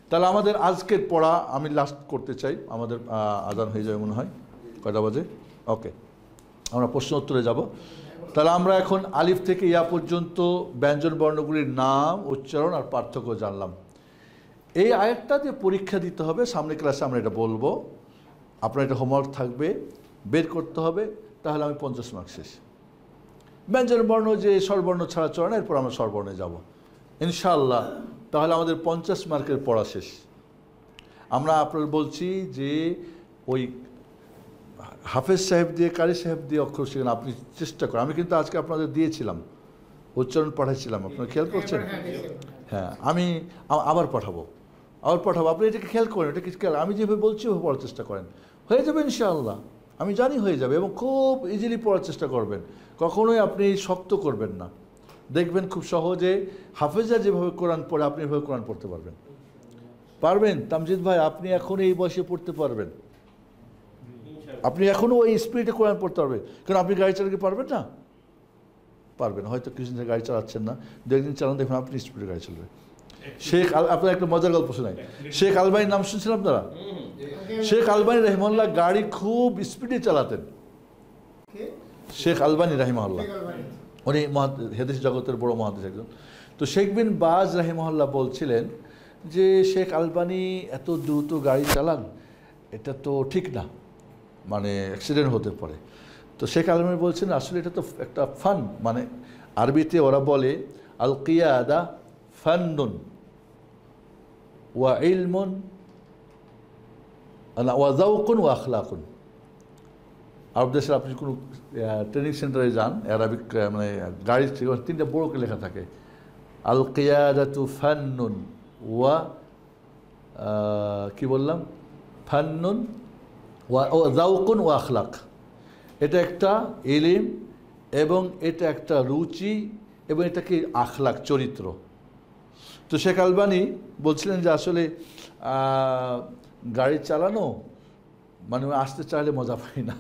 তাহলে আমাদের আজকের পড়া আমি লাস্ট করতে চাই, আমাদের আজান হয়ে যাবে মনে হয়, কয়টা বাজে? ওকে, আমরা প্রশ্ন উত্তরে যাব। তাহলে আমরা এখন আলিফ থেকে ইয়া পর্যন্ত ব্যঞ্জন বর্ণগুলির নাম, উচ্চারণ আর পার্থক্য জানলাম। এই আয়াতটা যে পরীক্ষা দিতে হবে, সামনে ক্লাসে আমরা এটা বলবো, আপনার এটা হোমওয়ার্ক থাকবে, বের করতে হবে। তাহলে আমি 50 মার্ক শেষ। ব্যঞ্জন বর্ণ যে স্বরবর্ণ ছাড়া চলে না, এরপর আমরা স্বরবর্ণে যাব ইনশাআল্লাহ। তাহলে আমাদের 50 মার্কের পড়া শেষ। আমরা আপনার বলছি যে ওই হাফেজ সাহেব দিয়ে, কারি সাহেব দিয়ে অক্ষর শেখান আপনি চেষ্টা করেন। আমি কিন্তু আজকে আপনাদের দিয়েছিলাম, উচ্চারণ পাঠাইছিলাম, আপনারা খেয়াল করছেন? হ্যাঁ, আমি আবার পাঠাবো, আপনি এটাকে খেয়াল করেন, এটা কিছু খেয়াল, আমি যেভাবে বলছি ওভাবে পড়ার চেষ্টা করেন, হয়ে যাবে ইনশাআল্লাহ। আমি জানি হয়ে যাবে, এবং খুব ইজিলি পড়ার চেষ্টা করবেন, কখনোই আপনি শক্ত করবেন না। দেখবেন খুব সহজে হাফেজা যেভাবে কোরআন পড়ে আপনি এভাবে কোরআন পড়তে পারবেন। তামজিদ ভাই, আপনি এখন এই বয়সে পড়তে পারবেন, আপনি এখনও ওই স্পিডে কোরআন পড়তে পারবেন। কারণ আপনি গাড়ি চালাতে পারবেন না, পারবেন হয়তো কিছুদিন গাড়ি চালাচ্ছেন না, 2 একদিন চালান দেখবেন আপনি স্পিডে গাড়ি চলবে। শেখ আপনার একটা মজার গল্প শোনাই, শেখ আলবানির নাম শুনছেন আপনারা? শেখ আলবানী রাহিমাহুল্লাহ গাড়ি খুব স্পিডে চালাতেন। শেখ আলবানী রাহিমাহুল্লাহ, উনি হাদিস জগতের বড় মহাদিস একজন। তো শেখ বিন বাজ রাহিমাহুল্লাহ বলছিলেন যে শেখ আলবানি এত দ্রুত গাড়ি চালান, এটা তো ঠিক না, মানে অ্যাক্সিডেন্ট হতে পারে। তো শেখ আলবানি বলছেন আসলে এটা তো একটা ফান, মানে আরবিতে ওরা বলে আল কিয়াদা ফান্নুন ওয়া ইলমুন ওয়া যাওকুন ওয়া আখলাকুন। আরব দেশের আপনি কোনো ট্রেনিং সেন্টারে যান, আরবিক মানে গাড়ি 3টা বড় করে লেখা থাকে, আল কিয়াদাতু ফান্নুন ওয়া কি বললাম, ফান্নুন ওয়া যাওকুন ওয়া আখলাক। এটা একটা ইলম এবং এটা একটা রুচি এবং এটা কি আখলাক, চরিত্র। তো শেখ আলবানি বলছিলেন যে আসলে গাড়ি চালানো মানে আসতে চাইলে মজা পাই না।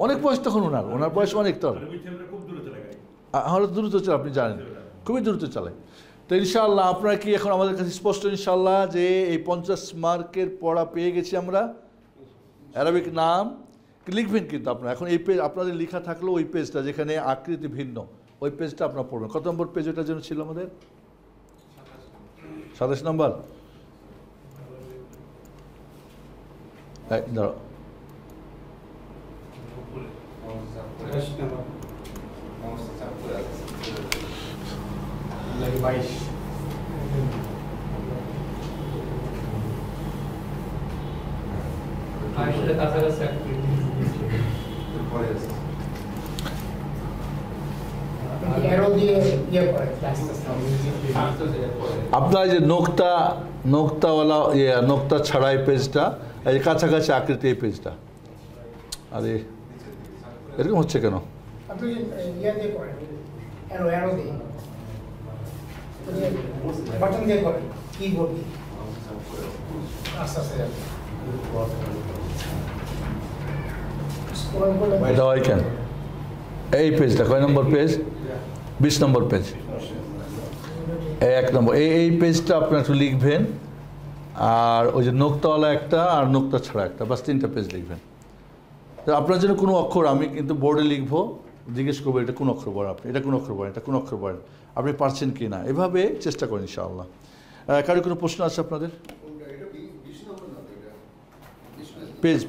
অনেক বয়স তখন ওনার বয়স অনেক, তখন দ্রুত চালায়, আপনি জানেন খুবই দ্রুত চালায়। তো ইনশাআল্লাহ আপনারা কি এখন আমাদের কাছে স্পষ্ট ইনশাআল্লাহ যে এই 50 মার্কের পড়া পেয়ে গেছি আমরা। অ্যারাবিক নাম লিখবেন কিন্তু আপনারা এখন এই পেজ আপনাদের লেখা থাকলেও ওই পেজটা যেখানে আকৃতি ভিন্ন ওই পেজটা আপনারা পড়বেন। কত নম্বর পেজ ওটার জন্য ছিল আমাদের? 27 নম্বর। ধরো আপনার যে নোক্তাওয়ালা নোক্তা ছাড়া এই পেজটা, এই কাছাকাছি আকৃতি এই পেজটা, আরে এরকম হচ্ছে কেন? দেওয়াই কেন? এই পেজটা কয় নম্বর পেজ? 20 নম্বর পেজ, 1 নম্বর। এই পেজটা আপনার একটু লিখবেন, আর ওই যে নোক্তাওয়ালা একটা আর নোক্তা ছাড়া একটা, বাস 3টা পেজ লিখবেন। তো আপনার জন্য কোনো অক্ষর আমি কিন্তু বোর্ডে লিখবো, জিজ্ঞেস করবো এটা কোন অক্ষর বলেন, আপনি এটা কোন অক্ষর বলেন, এটা কোন অক্ষর বলেন, আপনি পারছেন কি না, এভাবে চেষ্টা করেন ইনশাআল্লাহ। কারো কোনো প্রশ্ন আছে আপনাদের?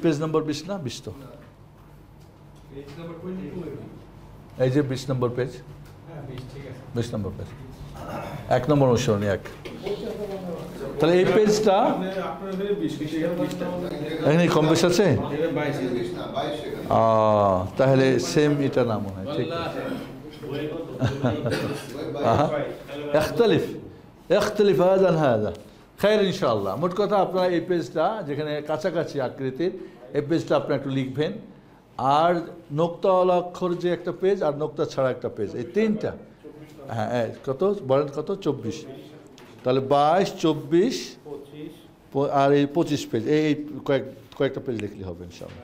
পেজ নম্বর 20 না? 20 তো এই যে 20 নম্বর পেজ, 20 নম্বর পেজ, 1 নম্বর অনুসরণী 1। তাহলে এই পেজটা এখানে কম বেশ আছে, তাহলে সেম এটা না মনে হয়, ঠিক আছে। اختلف هذا عن هذا خير ইনশাআল্লাহ। মোট কথা আপনারা এই পেজটা যেখানে কাছাকাছি আকৃতির এই পেজটা আপনি একটু লিখবেন, আর নোক্তাওয়ালা অক্ষর যে একটা পেজ আর নোক্তা ছাড়া একটা পেজ, এই 3টা। হ্যাঁ কত বলেন, কত? 24। তাহলে 22, 24 আর এই 25 পেজ, এই কয়েকটা পেজ লিখলে হবে ইনশাআল্লাহ।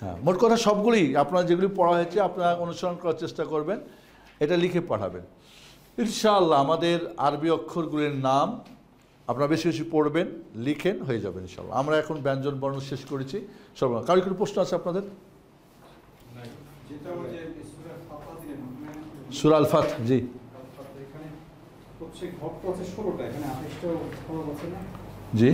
হ্যাঁ মোট কথা সবগুলি আপনারা যেগুলি পড়া হয়েছে আপনারা অনুসরণ করার চেষ্টা করবেন, এটা লিখে পাঠাবেন ইনশাআল্লাহ। আমাদের আরবি অক্ষরগুলির নাম আপনারা বেশি বেশি পড়বেন, লিখেন, হয়ে যাবে ইনশাআল্লাহ। আমরা এখন ব্যঞ্জন বর্ণ শেষ করেছি। কারো কোনো প্রশ্ন আছে আপনাদের? সূরা আল ফাত, জি। জি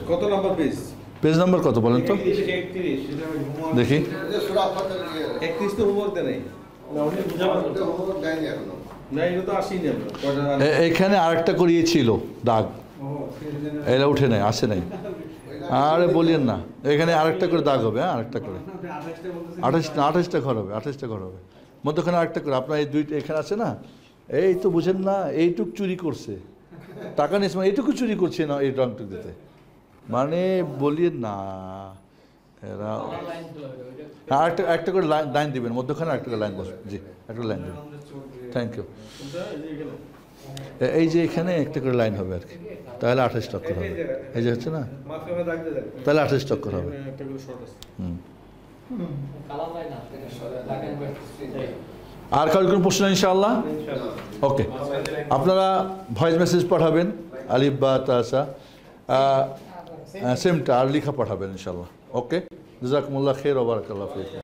কত নম্বর পেজ? পেজ নাম্বার কত বলেন তো দেখি। 31 তো হোমওয়ার্ক দেয় নাই, এখানে আরেকটা করিয়েছিল দাগ, এটা উঠে নাই, আসে নাই। আরে বলিয়েন না, এখানে আরেকটা করে দাগ হবে। হ্যাঁ আরেকটা করে 28টা ঘর হবে, 28টা ঘর হবে। মধ্যখানে আরেকটা করে আপনার এই 2টা এখানে আছে না, এই তো বুঝেন না, এইটুক চুরি করছে টাকা নিস, মানে এইটুকু চুরি করছে না এই রংটুক দিতে, মানে বলিয়েন না এরা। হ্যাঁ একটা করে লাইন দিবেন, মধ্যখানে একটা করে লাইন বসবে। জি একটা লাইন দেবেন, থ্যাংক ইউ। এই যে এখানে একটা করে লাইন হবে আর কি, তাহলে 28 অক্ষর হবে। এই যে হচ্ছে না, তাহলে 28 অক্ষর হবে। আর কারোর কোনো প্রশ্ন? ইনশাআল্লাহ ওকে। আপনারা ভয়েস মেসেজ পাঠাবেন, আলিফ বা তাসা সেমটা, আর লেখা পাঠাবেন ইনশাআল্লাহ। ওকে, জাযাকুমুল্লাহ খের ওয়া বারাকাল্লাহু ফীকুম।